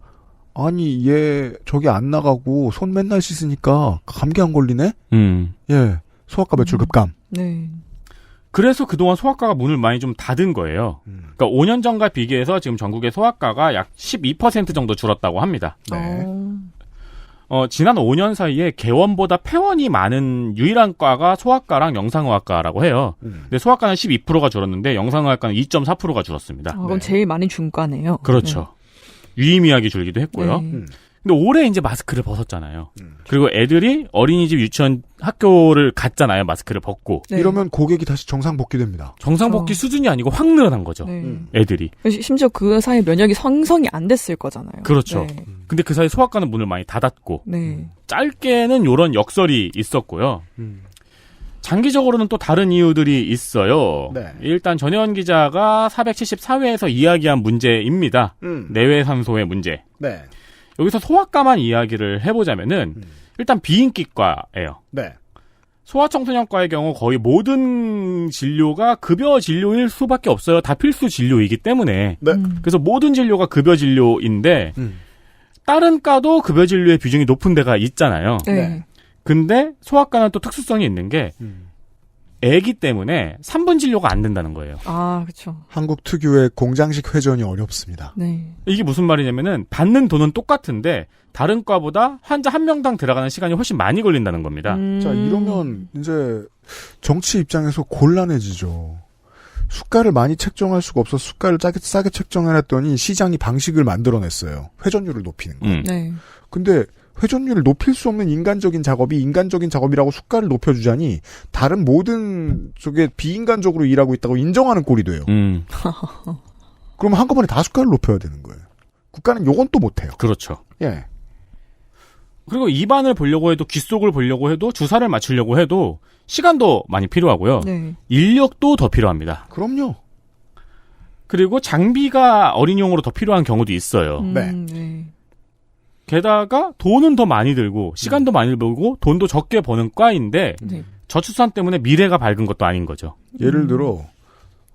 아니 얘 저기 안 나가고 손 맨날 씻으니까 감기 안 걸리네? 예, 소아과 매출 급감. 네. 그래서 그동안 소아과가 문을 많이 좀 닫은 거예요. 그러니까 5년 전과 비교해서 지금 전국의 소아과가 약 12% 정도 줄었다고 합니다. 네. 지난 5년 사이에 개원보다 폐원이 많은 유일한 과가 소아과랑 영상의학과라고 해요. 근데 소아과는 12%가 줄었는데 영상의학과는 2.4%가 줄었습니다. 그럼 제일 많이 준과네요. 그렇죠. 유의미하게 줄기도 했고요. 네. 근데 올해 이제 마스크를 벗었잖아요. 그리고 애들이 어린이집, 유치원, 학교를 갔잖아요. 마스크를 벗고. 네. 이러면 고객이 다시 정상 복귀됩니다. 정상 복귀 수준이 아니고 확 늘어난 거죠. 네. 애들이. 심지어 그 사이 면역이 성성이 안 됐을 거잖아요. 그렇죠. 네. 근데 그 사이 소아과는 문을 많이 닫았고 네. 짧게는 이런 역설이 있었고요. 장기적으로는 또 다른 이유들이 있어요. 네. 일단 전혜원 기자가 474회에서 이야기한 문제입니다. 내외산소의 문제. 네. 여기서 소아과만 이야기를 해보자면은 일단 비인기과예요. 네. 소아청소년과의 경우 거의 모든 진료가 급여 진료일 수밖에 없어요. 다 필수 진료이기 때문에. 네. 그래서 모든 진료가 급여 진료인데 다른 과도 급여 진료의 비중이 높은 데가 있잖아요. 네. 근데 소아과는 또 특수성이 있는 게 애기 때문에 3분 진료가 안 된다는 거예요. 아, 그렇죠. 한국 특유의 공장식 회전이 어렵습니다. 네. 이게 무슨 말이냐면은 받는 돈은 똑같은데 다른 과보다 환자 한 명당 들어가는 시간이 훨씬 많이 걸린다는 겁니다. 자, 이러면 이제 정치 입장에서 곤란해지죠. 수가를 많이 책정할 수가 없어서 수가를 싸게 책정해놨더니 시장이 방식을 만들어냈어요. 회전율을 높이는 거. 네. 근데 회전율을 높일 수 없는 인간적인 작업이 인간적인 작업이라고 수가를 높여주자니 다른 모든 쪽에 비인간적으로 일하고 있다고 인정하는 꼴이 돼요. 그러면 한꺼번에 다 수가를 높여야 되는 거예요. 국가는 요건 또 못해요. 그렇죠. 예. 그리고 입안을 보려고 해도 귓속을 보려고 해도 주사를 맞추려고 해도 시간도 많이 필요하고요. 네. 인력도 더 필요합니다. 그럼요. 그리고 장비가 어린이용으로 더 필요한 경우도 있어요. 네. 게다가 돈은 더 많이 들고 시간도 많이 들고 돈도 적게 버는 과인데 네. 저출산 때문에 미래가 밝은 것도 아닌 거죠. 예를 들어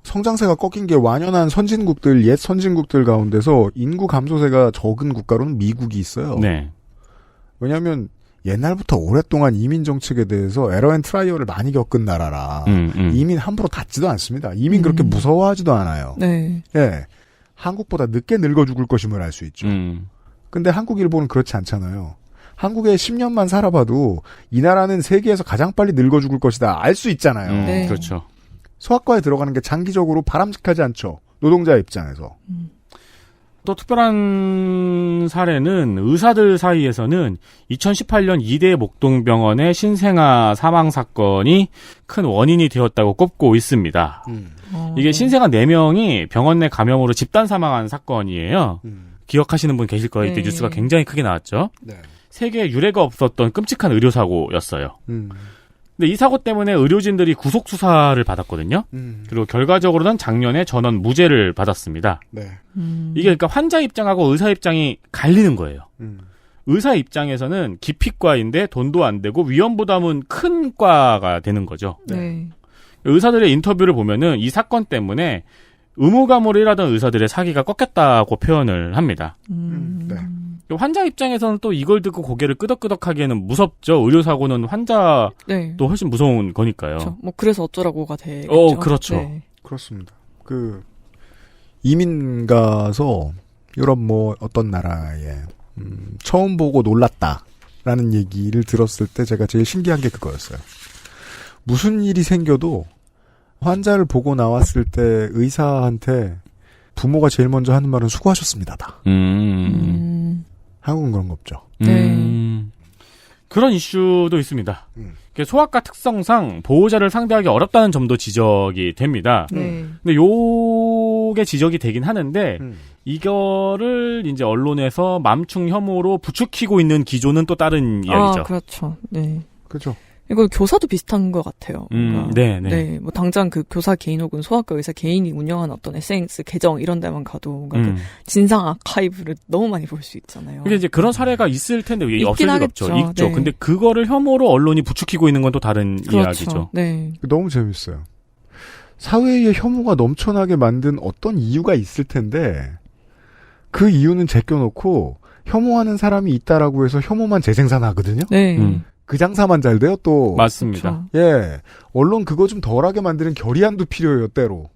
성장세가 꺾인 게 완연한 선진국들, 옛 선진국들 가운데서 인구 감소세가 적은 국가로는 미국이 있어요. 네. 왜냐하면 옛날부터 오랫동안 이민 정책에 대해서 에러 앤 트라이얼을 많이 겪은 나라라 이민 함부로 닫지도 않습니다. 이민 그렇게 무서워하지도 않아요. 네. 예, 한국보다 늦게 늙어 죽을 것임을 알 수 있죠. 근데 한국, 일본은 그렇지 않잖아요. 한국에 10년만 살아봐도 이 나라는 세계에서 가장 빨리 늙어 죽을 것이다 알 수 있잖아요. 네. 그렇죠. 소아과에 들어가는 게 장기적으로 바람직하지 않죠. 노동자 입장에서. 또 특별한 사례는 의사들 사이에서는 2018년 이대 목동병원의 신생아 사망 사건이 큰 원인이 되었다고 꼽고 있습니다. 이게 신생아 4명이 병원 내 감염으로 집단 사망한 사건이에요. 기억하시는 분 계실 거예요. 이때 네. 뉴스가 굉장히 크게 나왔죠. 네. 세계에 유례가 없었던 끔찍한 의료사고였어요. 근데 이 사고 때문에 의료진들이 구속 수사를 받았거든요. 그리고 결과적으로는 작년에 전원 무죄를 받았습니다. 네. 이게 그러니까 환자 입장하고 의사 입장이 갈리는 거예요. 의사 입장에서는 기피과인데 돈도 안 되고 위험 부담은 큰 과가 되는 거죠. 네. 의사들의 인터뷰를 보면은 이 사건 때문에 의무감으로 일하던 의사들의 사기가 꺾였다고 표현을 합니다. 네. 환자 입장에서는 또 이걸 듣고 고개를 끄덕끄덕하기에는 무섭죠. 의료사고는 환자도 네. 훨씬 무서운 거니까요. 그렇죠. 뭐 그래서 어쩌라고가 되겠죠. 그렇죠. 네. 그렇습니다. 이민 가서 유럽 뭐 어떤 나라에 처음 보고 놀랐다라는 얘기를 들었을 때 제가 제일 신기한 게 그거였어요. 무슨 일이 생겨도 환자를 보고 나왔을 때 의사한테 부모가 제일 먼저 하는 말은 수고하셨습니다다. 한국은 그런 거 없죠. 그런 이슈도 있습니다. 소아과 특성상 보호자를 상대하기 어렵다는 점도 지적이 됩니다. 네. 근데 요게 지적이 되긴 하는데 이거를 이제 언론에서 맘충 혐오로 부추기고 있는 기조는 또 다른 이야기죠. 아, 그렇죠. 네. 그렇죠. 이거 교사도 비슷한 것 같아요. 네. 네, 뭐 당장 그 교사 개인 혹은 소아과 의사 개인이 운영하는 어떤 SNS 계정 이런 데만 가도 그 진상 아카이브를 너무 많이 볼 수 있잖아요. 이게 이제 그런 사례가 있을 텐데 왜 없을 리가 하겠죠. 없죠. 있죠. 네. 근데 그거를 혐오로 언론이 부추기고 있는 건 또 다른 그렇죠. 이야기죠. 네. 너무 재밌어요. 사회에 혐오가 넘쳐나게 만든 어떤 이유가 있을 텐데 그 이유는 제껴놓고 혐오하는 사람이 있다라고 해서 혐오만 재생산하거든요. 네. 그 장사만 잘 돼요, 또. 맞습니다. 예. 언론 그거 좀 덜하게 만드는 결의안도 필요해요, 때로.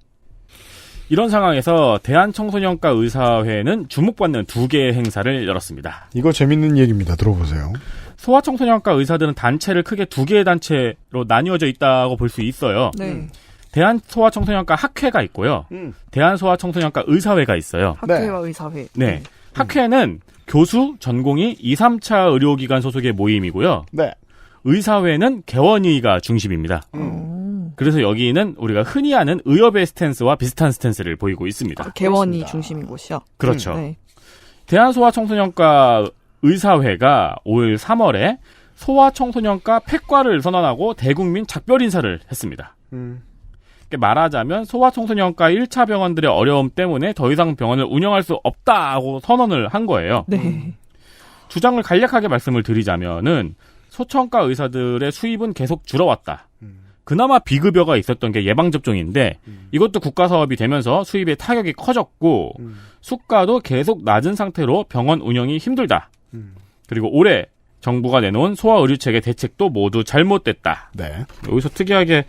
이런 상황에서 대한청소년과 의사회는 주목받는 2개의 행사를 열었습니다. 이거 재밌는 얘기입니다. 들어보세요. 소아청소년과 의사들은 단체를 크게 2개의 단체로 나뉘어져 있다고 볼 수 있어요. 네. 대한소아청소년과 학회가 있고요. 대한소아청소년과 의사회가 있어요. 학회와 의사회. 네. 학회는 교수, 전공의 2, 3차 의료기관 소속의 모임이고요. 네. 의사회는 개원의가 중심입니다. 그래서 여기는 우리가 흔히 아는 의협의 스탠스와 비슷한 스탠스를 보이고 있습니다. 개원이 중심인 곳이요? 그렇죠. 네. 대한소아청소년과 의사회가 올 3월에 소아청소년과 폐과를 선언하고 대국민 작별 인사를 했습니다. 말하자면 소아청소년과 1차 병원들의 어려움 때문에 더 이상 병원을 운영할 수 없다고 선언을 한 거예요. 네. 주장을 간략하게 말씀을 드리자면은 소청과 의사들의 수입은 계속 줄어왔다. 그나마 비급여가 있었던 게 예방접종인데 이것도 국가사업이 되면서 수입의 타격이 커졌고 수가도 계속 낮은 상태로 병원 운영이 힘들다. 그리고 올해 정부가 내놓은 소아의료체계 대책도 모두 잘못됐다. 네. 여기서 특이하게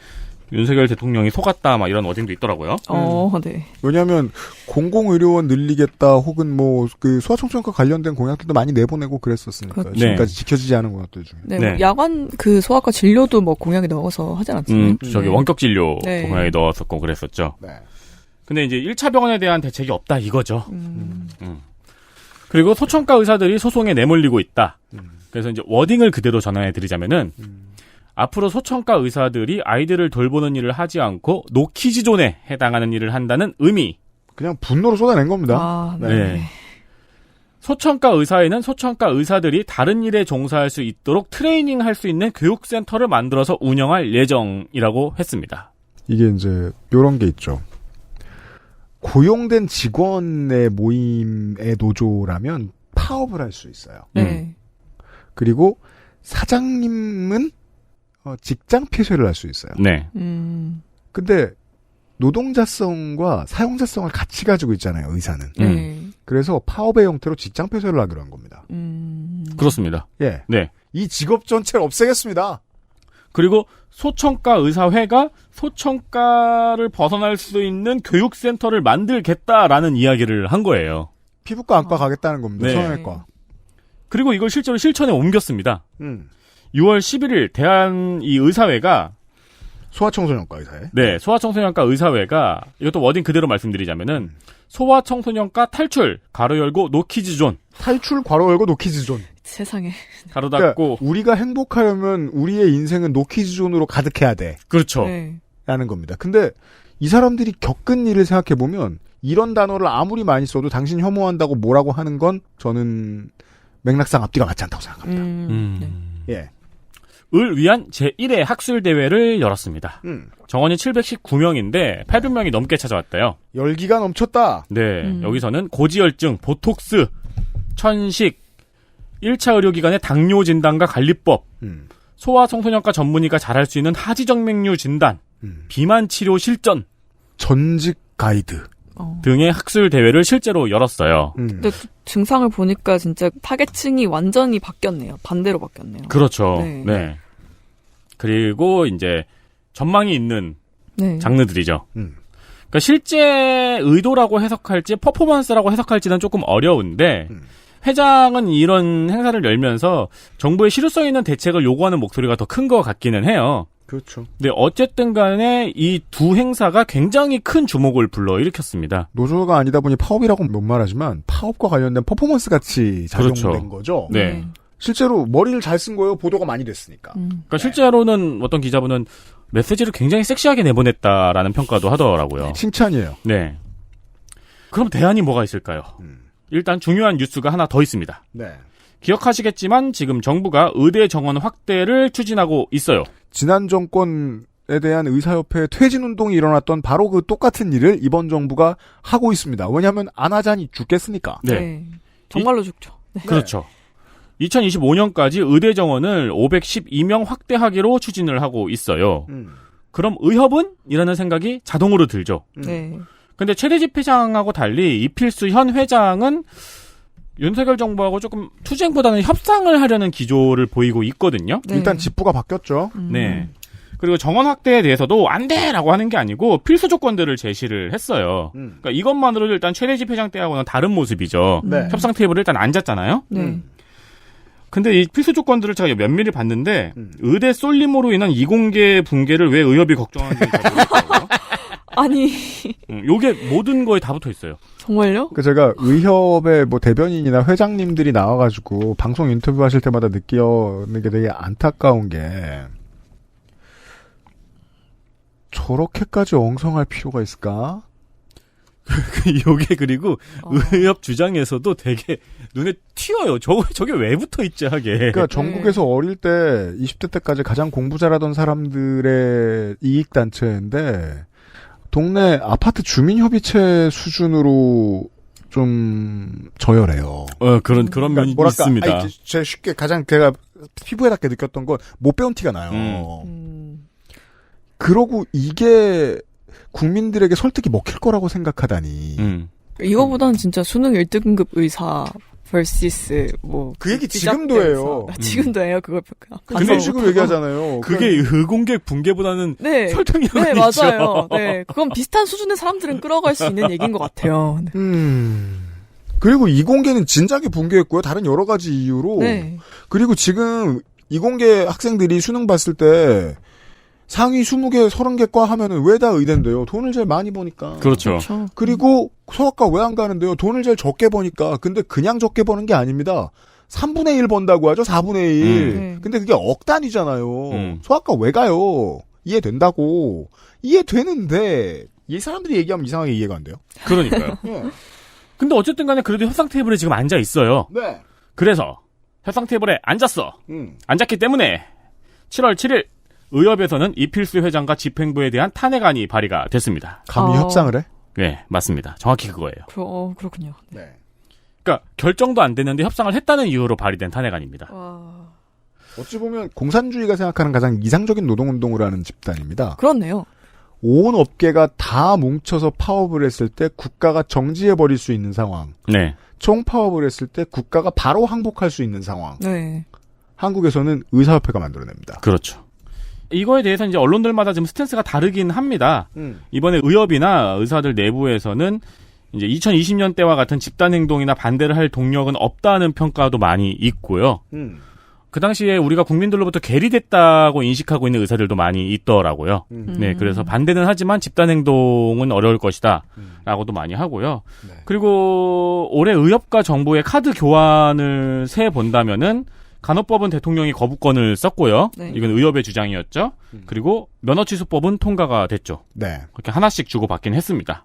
윤석열 대통령이 속았다 막 이런 워딩도 있더라고요. 네. 왜냐하면 공공의료원 늘리겠다 혹은 뭐 그 소아청소년과 관련된 공약들도 많이 내보내고 그랬었으니까요. 그렇죠. 지금까지 지켜지지 않은 공약들 중에. 네. 뭐 야간 그 소아과 진료도 뭐 공약에 넣어서 하지 않았나요? 저기 원격 진료 네. 공약에 넣었었고 그랬었죠. 네. 근데 이제 1차 병원에 대한 대책이 없다 이거죠. 그리고 소청과 의사들이 소송에 내몰리고 있다. 그래서 이제 워딩을 그대로 전환해 드리자면은 앞으로 소청과 의사들이 아이들을 돌보는 일을 하지 않고 노키즈존에 해당하는 일을 한다는 의미. 그냥 분노로 쏟아낸 겁니다. 아, 네. 네. 소청과 의사회는 소청과 의사들이 다른 일에 종사할 수 있도록 트레이닝할 수 있는 교육센터를 만들어서 운영할 예정이라고 했습니다. 이게 이제 요런 게 있죠. 고용된 직원의 모임의 노조라면 파업을 할 수 있어요. 네. 그리고 사장님은 직장 폐쇄를 할 수 있어요. 네. 근데 노동자성과 사용자성을 같이 가지고 있잖아요, 의사는. 네. 그래서 파업의 형태로 직장 폐쇄를 하기로 한 겁니다. 그렇습니다. 예. 네. 이 직업 전체를 없애겠습니다. 그리고 소청과 의사회가 소청과를 벗어날 수 있는 교육센터를 만들겠다라는 이야기를 한 거예요. 피부과 안과 가겠다는 겁니다. 네. 성형외과. 그리고 이걸 실제로 실천에 옮겼습니다. 6월 11일 대한 이 의사회가 소아청소년과 의사회. 네, 소아청소년과 의사회가 이것도 워딩 그대로 말씀드리자면은 소아청소년과 탈출 가로 열고 노키즈존 탈출 괄호 열고 노키즈존. 세상에. 가로 닫고 그러니까 우리가 행복하려면 우리의 인생은 노키즈존으로 가득해야 돼. 그렇죠. 네. 라는 겁니다. 근데 이 사람들이 겪은 일을 생각해 보면 이런 단어를 아무리 많이 써도 당신 혐오한다고 뭐라고 하는 건 저는 맥락상 앞뒤가 맞지 않다고 생각합니다. 네. 예. 을 위한 제1회 학술대회를 열었습니다. 정원이 719명인데 800명이 넘게 찾아왔대요. 열기가 넘쳤다. 네, 여기서는 고지혈증, 보톡스, 천식, 1차 의료기관의 당뇨 진단과 관리법, 소아청소년과 전문의가 잘할 수 있는 하지정맥류 진단, 비만 치료 실전, 전직 가이드 등의 학술대회를 실제로 열었어요. 근데 증상을 보니까 진짜 타겟층이 완전히 바뀌었네요. 반대로 바뀌었네요. 그렇죠. 네. 네. 그리고 이제 전망이 있는 네. 장르들이죠. 그러니까 실제 의도라고 해석할지 퍼포먼스라고 해석할지는 조금 어려운데 회장은 이런 행사를 열면서 정부의 실효성 있는 대책을 요구하는 목소리가 더 큰 것 같기는 해요. 그렇죠. 근데 어쨌든 간에 이 두 행사가 굉장히 큰 주목을 불러일으켰습니다. 노조가 아니다 보니 파업이라고 못 말하지만 파업과 관련된 퍼포먼스 같이 작용된 그렇죠. 거죠. 네. 실제로 머리를 잘 쓴 거예요. 보도가 많이 됐으니까. 그러니까 실제로는 어떤 기자분은 메시지를 굉장히 섹시하게 내보냈다라는 평가도 하더라고요. 칭찬이에요. 네. 그럼 대안이 뭐가 있을까요? 일단 중요한 뉴스가 하나 더 있습니다. 네. 기억하시겠지만 지금 정부가 의대 정원 확대를 추진하고 있어요. 지난 정권에 대한 의사협회 퇴진운동이 일어났던 바로 그 똑같은 일을 이번 정부가 하고 있습니다. 왜냐하면 안 하자니 죽겠으니까. 네. 정말로 죽죠. 네. 그렇죠. 2025년까지 의대 정원을 512명 확대하기로 추진을 하고 있어요. 그럼 의협은? 이라는 생각이 자동으로 들죠. 네. 근데 최대집 회장하고 달리 이필수 현 회장은 윤석열 정부하고 조금 투쟁보다는 협상을 하려는 기조를 보이고 있거든요. 네. 일단 직부가 바뀌었죠. 네. 그리고 정원 확대에 대해서도 안 돼라고 하는 게 아니고 필수 조건들을 제시를 했어요. 그러니까 이것만으로도 일단 최대집 회장 때하고는 다른 모습이죠. 네. 협상 테이블에 일단 앉았잖아요. 네. 근데 이 필수 조건들을 제가 면밀히 봤는데 의대 쏠림으로 인한 이공계 붕괴를 왜 의협이 걱정하는지 잘 모르겠어요. 아니. 요게 모든 거에 다 붙어 있어요. 정말요? 그 제가 의협의 뭐 대변인이나 회장님들이 나와가지고 방송 인터뷰 하실 때마다 느끼는 게 되게 안타까운 게 저렇게까지 엉성할 필요가 있을까? 요게 그리고 의협 주장에서도 되게 눈에 튀어요. 저게 왜 붙어 있지 하게. 그러니까 전국에서 어릴 때 20대 때까지 가장 공부 잘하던 사람들의 이익 단체인데 동네 아파트 주민협의체 수준으로 좀 저열해요. 그런 면이 뭐랄까, 있습니다. 아니, 제가 쉽게 가장 제가 피부에 닿게 느꼈던 건 못 배운 티가 나요. 그러고 이게 국민들에게 설득이 먹힐 거라고 생각하다니. 이거보다는 진짜 수능 1등급 의사 vs 뭐 그 얘기 지금도 해요. 지금도 해요. 그걸 그런 식으로 얘기하잖아요. 그게 의공계 붕괴보다는 네. 설득력이 네, 있죠. 맞아요. 네. 그건 비슷한 수준의 사람들은 끌어갈 수 있는 얘기인 것 같아요. 네. 그리고 이공계는 진작에 붕괴했고요. 다른 여러 가지 이유로. 네. 그리고 지금 이공계 학생들이 수능 봤을 때 상위 20개, 30개 과 하면은 왜 다 의대인데요? 돈을 제일 많이 버니까. 그렇죠. 그리고 소아과 왜 안 가는데요? 돈을 제일 적게 버니까. 근데 그냥 적게 버는 게 아닙니다. 3분의 1 번다고 하죠? 4분의 1. 근데 그게 억 단위잖아요. 소아과 왜 가요? 이해된다고. 이해되는데 이 사람들이 얘기하면 이상하게 이해가 안 돼요. 그러니까요. 네. 근데 어쨌든 간에 그래도 협상 테이블에 지금 앉아 있어요. 네. 그래서 협상 테이블에 앉았어. 앉았기 때문에 7월 7일 의협에서는 이필수 회장과 집행부에 대한 탄핵안이 발의가 됐습니다. 감히 협상을 해? 네, 맞습니다. 정확히 그거예요. 그렇군요. 네. 그러니까 결정도 안 됐는데 협상을 했다는 이유로 발의된 탄핵안입니다. 어찌 보면 공산주의가 생각하는 가장 이상적인 노동운동을 하는 집단입니다. 그렇네요. 온 업계가 다 뭉쳐서 파업을 했을 때 국가가 정지해버릴 수 있는 상황. 네. 총파업을 했을 때 국가가 바로 항복할 수 있는 상황. 네. 한국에서는 의사협회가 만들어냅니다. 그렇죠. 이거에 대해서 이제 언론들마다 좀 스탠스가 다르긴 합니다. 이번에 의협이나 의사들 내부에서는 이제 2020년 때와 같은 집단 행동이나 반대를 할 동력은 없다는 평가도 많이 있고요. 그 당시에 우리가 국민들로부터 괴리됐다고 인식하고 있는 의사들도 많이 있더라고요. 네, 그래서 반대는 하지만 집단 행동은 어려울 것이다. 라고도 많이 하고요. 네. 그리고 올해 의협과 정부의 카드 교환을 세 본다면은 간호법은 대통령이 거부권을 썼고요. 네. 이건 의협의 주장이었죠. 그리고 면허취소법은 통과가 됐죠. 네. 그렇게 하나씩 주고받긴 했습니다.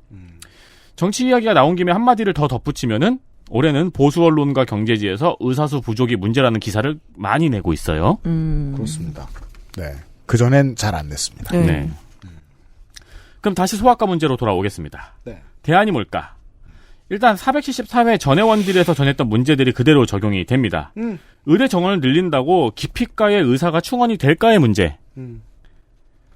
정치 이야기가 나온 김에 한마디를 더 덧붙이면은 올해는 보수 언론과 경제지에서 의사수 부족이 문제라는 기사를 많이 내고 있어요. 그렇습니다. 네. 그전엔 잘 안 냈습니다. 네. 그럼 다시 소아과 문제로 돌아오겠습니다. 네. 대안이 뭘까? 일단 474회 전회원들에서 전했던 문제들이 그대로 적용이 됩니다. 의대 정원을 늘린다고 기피과의 의사가 충원이 될까의 문제.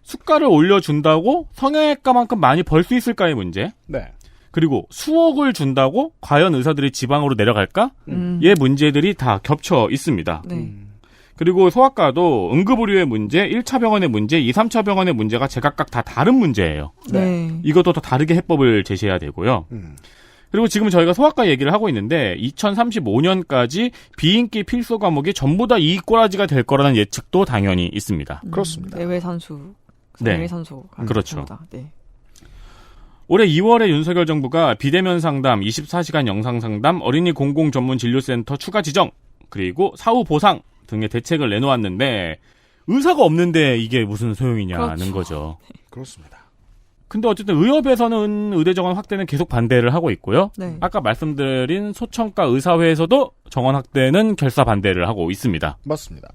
수가를 올려준다고 성형외과만큼 많이 벌 수 있을까의 문제. 네. 그리고 수억을 준다고 과연 의사들이 지방으로 내려갈까? 의 문제들이 다 겹쳐 있습니다. 네. 그리고 소아과도 응급의료의 문제, 1차 병원의 문제, 2, 3차 병원의 문제가 제각각 다 다른 문제예요. 네. 이것도 더 다르게 해법을 제시해야 되고요. 그리고 지금 저희가 소아과 얘기를 하고 있는데 2035년까지 비인기 필수 과목이 전부 다 이꼬라지가 될 거라는 예측도 당연히 있습니다. 그렇습니다. 내외산수, 네. 내외산수. 그렇죠. 네. 올해 2월에 윤석열 정부가 비대면 상담, 24시간 영상 상담, 어린이 공공 전문 진료센터 추가 지정, 그리고 사후 보상 등의 대책을 내놓았는데 의사가 없는데 이게 무슨 소용이냐는 거죠. 그렇습니다. 근데 어쨌든 의협에서는 의대 정원 확대는 계속 반대를 하고 있고요. 네. 아까 말씀드린 소청과 의사회에서도 정원 확대는 결사 반대를 하고 있습니다. 맞습니다.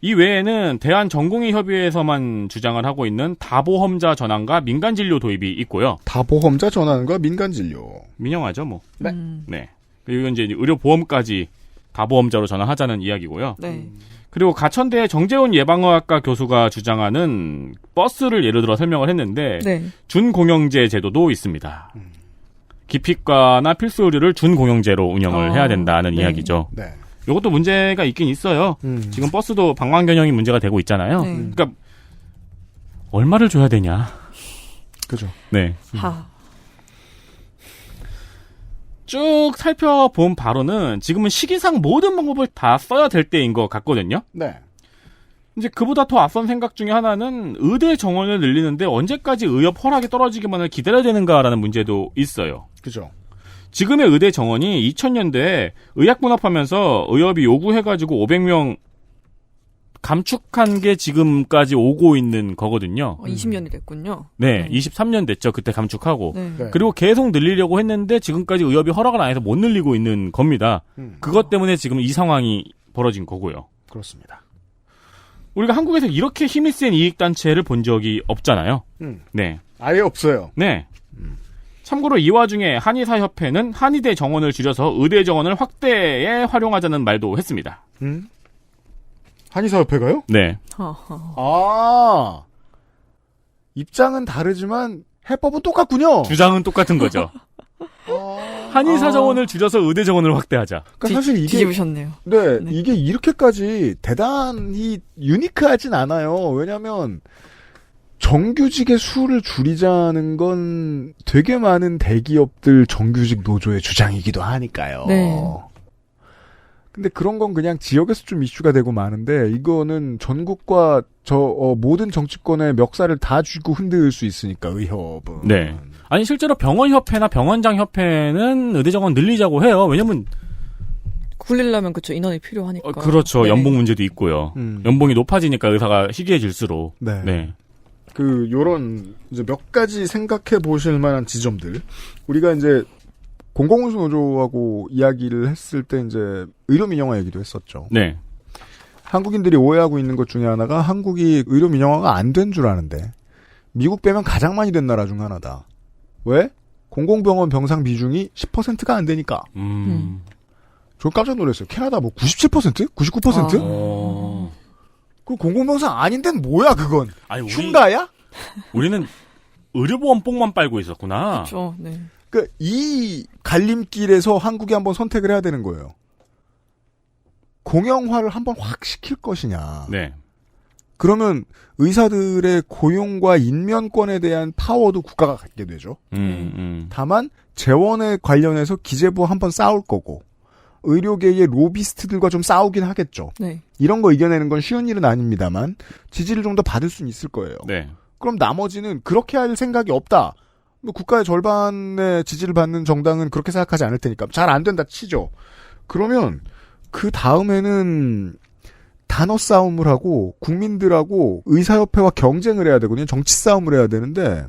이 외에는 대한전공의협의회에서만 주장을 하고 있는 다보험자 전환과 민간진료 도입이 있고요. 다보험자 전환과 민간진료. 민영화죠, 뭐. 네. 네. 그리고 이제 의료보험까지 다보험자로 전환하자는 이야기고요. 네. 그리고 가천대 정재훈 예방의학과 교수가 주장하는 버스를 예를 들어 설명을 했는데 네. 준공영제 제도도 있습니다. 기피과나 필수 의료를 준공영제로 운영을 해야 된다는 네. 이야기죠. 네. 이것도 문제가 있긴 있어요. 지금 버스도 방광견형이 문제가 되고 있잖아요. 네. 그러니까 얼마를 줘야 되냐. 그죠. 네. 하. 쭉 살펴본 바로는 지금은 시기상 모든 방법을 다 써야 될 때인 것 같거든요. 네. 이제 그보다 더 앞선 생각 중에 하나는 의대 정원을 늘리는데 언제까지 의협 허락이 떨어지기만을 기다려야 되는가라는 문제도 있어요. 그죠. 지금의 의대 정원이 2000년대에 의학 분업하면서 의협이 요구해가지고 500명 감축한 게 지금까지 오고 있는 거거든요. 20년이 됐군요. 네, 23년 됐죠. 그때 감축하고. 네. 네. 그리고 계속 늘리려고 했는데 지금까지 의협이 허락을 안 해서 못 늘리고 있는 겁니다. 그것 때문에 지금 이 상황이 벌어진 거고요. 그렇습니다. 우리가 한국에서 이렇게 힘이 센 이익단체를 본 적이 없잖아요. 네. 아예 없어요. 네. 참고로 이 와중에 한의사협회는 한의대 정원을 줄여서 의대 정원을 확대에 활용하자는 말도 했습니다. 한의사협회가요? 네. 아, 입장은 다르지만 해법은 똑같군요. 주장은 똑같은 거죠. 한의사 정원을 줄여서 의대 정원을 확대하자. 그러니까 사실 이게 뒤집으셨네요. 네, 이게 이렇게까지 대단히 유니크하진 않아요. 왜냐하면 정규직의 수를 줄이자는 건 되게 많은 대기업들 정규직 노조의 주장이기도 하니까요. 네. 근데 그런 건 그냥 지역에서 좀 이슈가 되고 마는데 이거는 전국과 모든 정치권의 멱살을 다 쥐고 흔들 수 있으니까 의협은. 네. 아니 실제로 병원협회나 병원장협회는 의대 정원 늘리자고 해요. 왜냐면 굴리려면 그쵸 인원이 필요하니까. 그렇죠. 네. 연봉 문제도 있고요. 연봉이 높아지니까 의사가 희귀해질수록. 네. 네. 요런 이제 몇 가지 생각해 보실 만한 지점들. 우리가 이제 공공운수 노조하고 이야기를 했을 때 이제 의료 민영화 얘기도 했었죠. 네. 한국인들이 오해하고 있는 것 중에 하나가 한국이 의료 민영화가 안 된 줄 아는데 미국 빼면 가장 많이 된 나라 중 하나다. 왜? 공공병원 병상 비중이 10%가 안 되니까. 저 깜짝 놀랐어요. 캐나다 뭐 97%? 99%? 그 공공병상 아닌 데는 뭐야 그건? 아니, 흉가야? 우리는 의료보험 뽕만 빨고 있었구나. 그렇죠. 네. 그러니까 이 갈림길에서 한국이 한번 선택을 해야 되는 거예요. 공영화를 한번 확 시킬 것이냐. 네. 그러면 의사들의 고용과 인면권에 대한 파워도 국가가 갖게 되죠. 다만 재원에 관련해서 기재부 한번 싸울 거고 의료계의 로비스트들과 좀 싸우긴 하겠죠. 네. 이런 거 이겨내는 건 쉬운 일은 아닙니다만 지지를 좀 더 받을 수는 있을 거예요. 네. 그럼 나머지는 그렇게 할 생각이 없다. 뭐 국가의 절반의 지지를 받는 정당은 그렇게 생각하지 않을 테니까 잘 안 된다 치죠. 그러면 그 다음에는 단어 싸움을 하고 국민들하고 의사협회와 경쟁을 해야 되거든요. 정치 싸움을 해야 되는데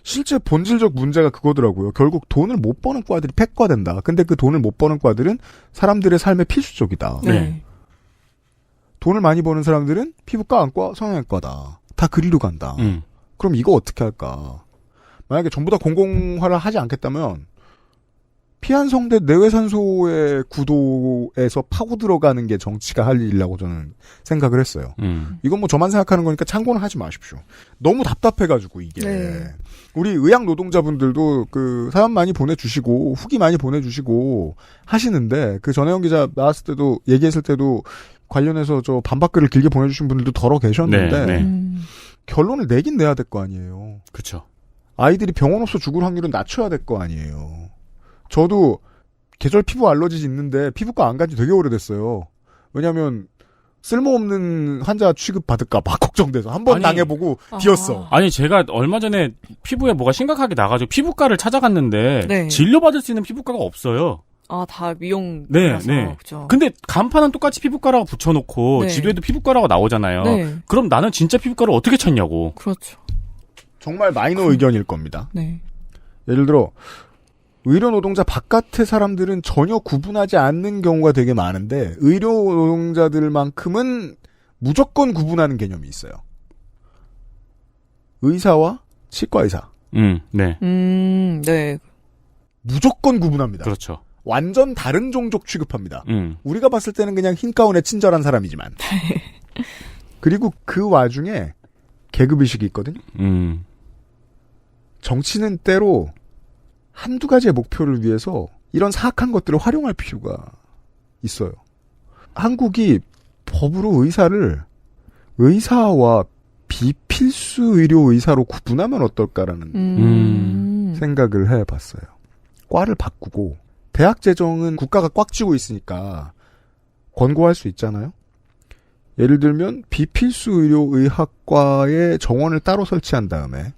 실제 본질적 문제가 그거더라고요. 결국 돈을 못 버는 과들이 폐과된다. 근데 그 돈을 못 버는 과들은 사람들의 삶에 필수적이다. 네. 돈을 많이 버는 사람들은 피부과, 안과, 성형외과다. 다 그리로 간다. 그럼 이거 어떻게 할까? 만약에 전부 다 공공화를 하지 않겠다면 피한성대 내외산소의 구도에서 파고 들어가는 게 정치가 할 일이라고 저는 생각을 했어요. 이건 뭐 저만 생각하는 거니까 참고는 하지 마십시오. 너무 답답해가지고 이게. 네. 우리 의학 노동자분들도 그 사연 많이 보내주시고 후기 많이 보내주시고 하시는데 그 전혜영 기자 나왔을 때도 얘기했을 때도 관련해서 저 반박글을 길게 보내주신 분들도 더러 계셨는데 네. 결론을 내긴 내야 될 거 아니에요. 그렇죠. 아이들이 병원 없어 죽을 확률은 낮춰야 될 거 아니에요. 저도 계절 피부 알러지 있는데 피부과 안 간 지 되게 오래됐어요. 왜냐하면 쓸모없는 환자 취급받을까 막 걱정돼서 한번 당해보고 비었어. 아니 제가 얼마 전에 피부에 뭐가 심각하게 나가지고 피부과를 찾아갔는데 네. 진료받을 수 있는 피부과가 없어요. 다 미용. 네, 네. 그죠. 근데 간판은 똑같이 피부과라고 붙여놓고 네. 지도에도 피부과라고 나오잖아요. 네. 그럼 나는 진짜 피부과를 어떻게 찾냐고. 그렇죠. 정말 마이너 의견일 겁니다. 네. 예를 들어 의료 노동자 바깥의 사람들은 전혀 구분하지 않는 경우가 되게 많은데 의료 노동자들만큼은 무조건 구분하는 개념이 있어요. 의사와 치과 의사. 네. 네. 무조건 구분합니다. 그렇죠. 완전 다른 종족 취급합니다. 우리가 봤을 때는 그냥 흰 가운에 친절한 사람이지만. 그리고 그 와중에 계급의식이 있거든요. 정치는 때로 한두 가지의 목표를 위해서 이런 사악한 것들을 활용할 필요가 있어요. 한국이 법으로 의사와 비필수 의료 의사로 구분하면 어떨까라는 생각을 해봤어요. 과를 바꾸고 대학 재정은 국가가 꽉 쥐고 있으니까 권고할 수 있잖아요. 예를 들면 비필수 의료 의학과에 정원을 따로 설치한 다음에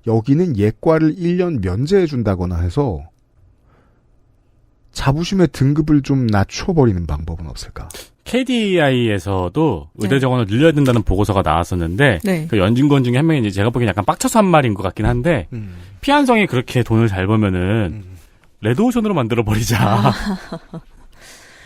여기는 예과를 1년 면제해 준다거나 해서 자부심의 등급을 좀 낮춰버리는 방법은 없을까? KDI에서도 의대 정원을 늘려야 된다는 보고서가 나왔었는데 네. 그 연진권 중에 한 명이 이제 제가 보기엔 약간 빡쳐서 한 말인 것 같긴 한데 피한성이 그렇게 돈을 잘 벌면은 레드오션으로 만들어버리자.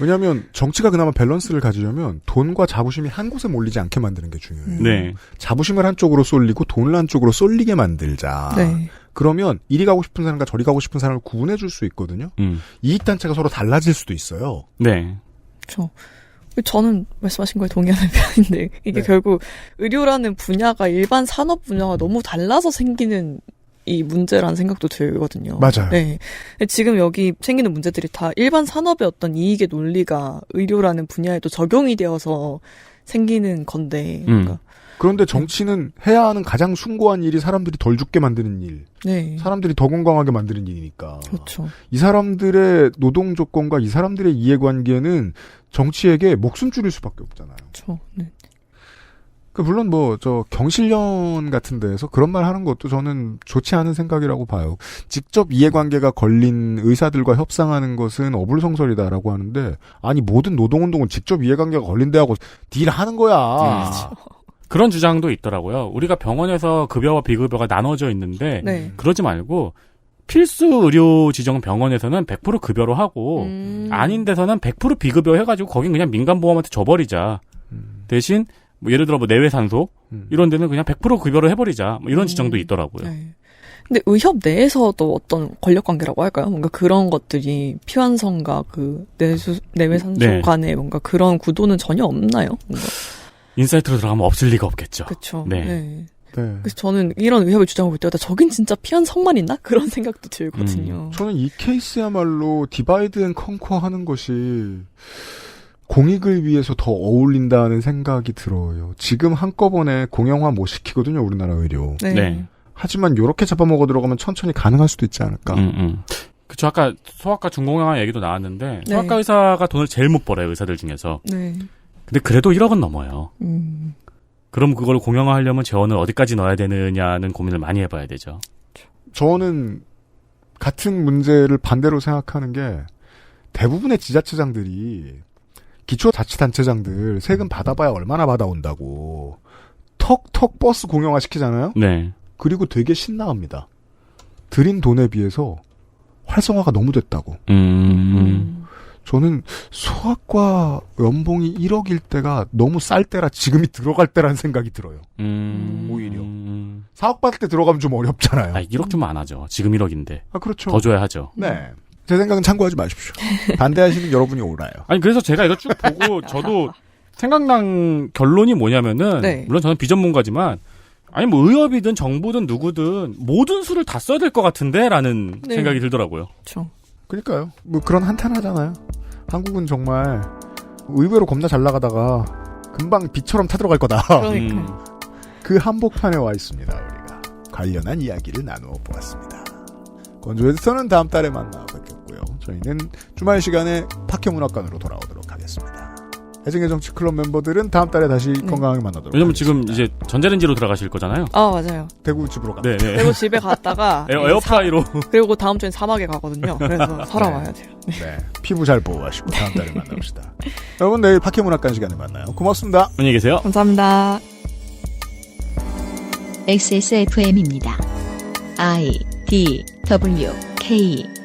왜냐하면 정치가 그나마 밸런스를 가지려면 돈과 자부심이 한 곳에 몰리지 않게 만드는 게 중요해요. 네. 자부심을 한쪽으로 쏠리고 돈을 한쪽으로 쏠리게 만들자. 네. 그러면 이리 가고 싶은 사람과 저리 가고 싶은 사람을 구분해 줄 수 있거든요. 이익단체가 서로 달라질 수도 있어요. 네. 그렇죠. 저는 말씀하신 거에 동의하는 편인데 이게 결국 의료라는 분야가 일반 산업 분야가 너무 달라서 생기는 이 문제라는 생각도 들거든요. 맞아요. 네. 지금 여기 생기는 문제들이 다 일반 산업의 어떤 이익의 논리가 의료라는 분야에도 적용이 되어서 생기는 건데. 그러니까. 그런데 정치는 해야 하는 가장 숭고한 일이 사람들이 덜 죽게 만드는 일. 네. 사람들이 더 건강하게 만드는 일이니까. 그렇죠. 이 사람들의 노동 조건과 이 사람들의 이해관계는 정치에게 목숨 줄일 수밖에 없잖아요. 그렇죠. 네. 물론 경실련 같은 데에서 그런 말 하는 것도 저는 좋지 않은 생각이라고 봐요. 직접 이해관계가 걸린 의사들과 협상하는 것은 어불성설이다라고 하는데, 아니 모든 노동운동은 직접 이해관계가 걸린 데하고 딜하는 거야. 그렇죠. 그런 주장도 있더라고요. 우리가 병원에서 급여와 비급여가 나눠져 있는데 네. 그러지 말고 필수 의료 지정 병원에서는 100% 급여로 하고 아닌 데서는 100% 비급여 해가지고 거긴 그냥 민간보험한테 줘버리자. 대신 예를 들어 내외산소 이런 데는 그냥 100% 급여로 해버리자. 이런 지정도 있더라고요. 네. 근데 의협 내에서도 어떤 권력관계라고 할까요? 뭔가 그런 것들이 피환성과 그 내외산소 네. 간의 뭔가 그런 구도는 전혀 없나요? 뭔가. 인사이트로 들어가면 없을 리가 없겠죠. 그렇죠. 네. 네. 그래서 저는 이런 의협의 주장을 볼 때마다 저긴 진짜 피환성만 있나? 그런 생각도 들거든요. 저는 이 케이스야말로 디바이드 앤 컨커 하는 것이 공익을 위해서 더 어울린다는 생각이 들어요. 지금 한꺼번에 공영화 못 시키거든요, 우리나라 의료. 네. 네. 하지만 이렇게 잡아먹어 들어가면 천천히 가능할 수도 있지 않을까. 그쵸. 아까 소아과 중공영화 얘기도 나왔는데 네. 소아과 의사가 돈을 제일 못 벌어요, 의사들 중에서. 네. 근데 그래도 1억은 넘어요. 그럼 그걸 공영화하려면 재원을 어디까지 넣어야 되느냐는 고민을 많이 해봐야 되죠. 저는 같은 문제를 반대로 생각하는 게 대부분의 지자체장들이 기초자치단체장들 세금 받아봐야 얼마나 받아온다고 턱턱 버스 공영화 시키잖아요. 네. 그리고 되게 신나합니다. 들인 돈에 비해서 활성화가 너무 됐다고. 저는 소아과 연봉이 1억일 때가 너무 쌀 때라 지금이 들어갈 때라는 생각이 들어요. 오히려. 4억 받을 때 들어가면 좀 어렵잖아요. 1억 주면 안 하죠. 지금 1억인데. 그렇죠. 더 줘야 하죠. 네. 제 생각은 참고하지 마십시오. 반대하시는 여러분이 옳아요. 아니, 그래서 제가 이거 쭉 보고 저도 생각난 결론이 뭐냐면은, 네. 물론 저는 비전문가지만, 아니, 의협이든 정부든 누구든 모든 수를 다 써야 될 것 같은데? 라는 네. 생각이 들더라고요. 그렇죠. 그러니까요. 그런 한탄하잖아요. 한국은 정말 의외로 겁나 잘 나가다가 금방 비처럼 타들어갈 거다. 그러니까. 그 한복판에 와 있습니다. 우리가 관련한 이야기를 나누어 보았습니다. 건조에서는 다음 달에 만나 뵙겠고요. 저희는 주말 시간에 파케문학관으로 돌아오도록 하겠습니다. 애증의 정치 클럽 멤버들은 다음 달에 다시 건강하게 만나도록 왜냐면 하겠습니다. 지금 이제 전자레인지로 들어가실 거잖아요. 아, 맞아요. 대구 집으로 갑니다. 네, 네. 그리고 집에 갔다가 에어프라이로. 그리고 다음 주엔 사막에 가거든요. 그래서 살아와야 돼요. 네. 피부 잘 보호하시고 다음 달에 만납시다. 여러분 내일 파케문학관 시간에 만나요. 고맙습니다. 안녕히 계세요. 감사합니다. XSFM입니다. I, D, W, K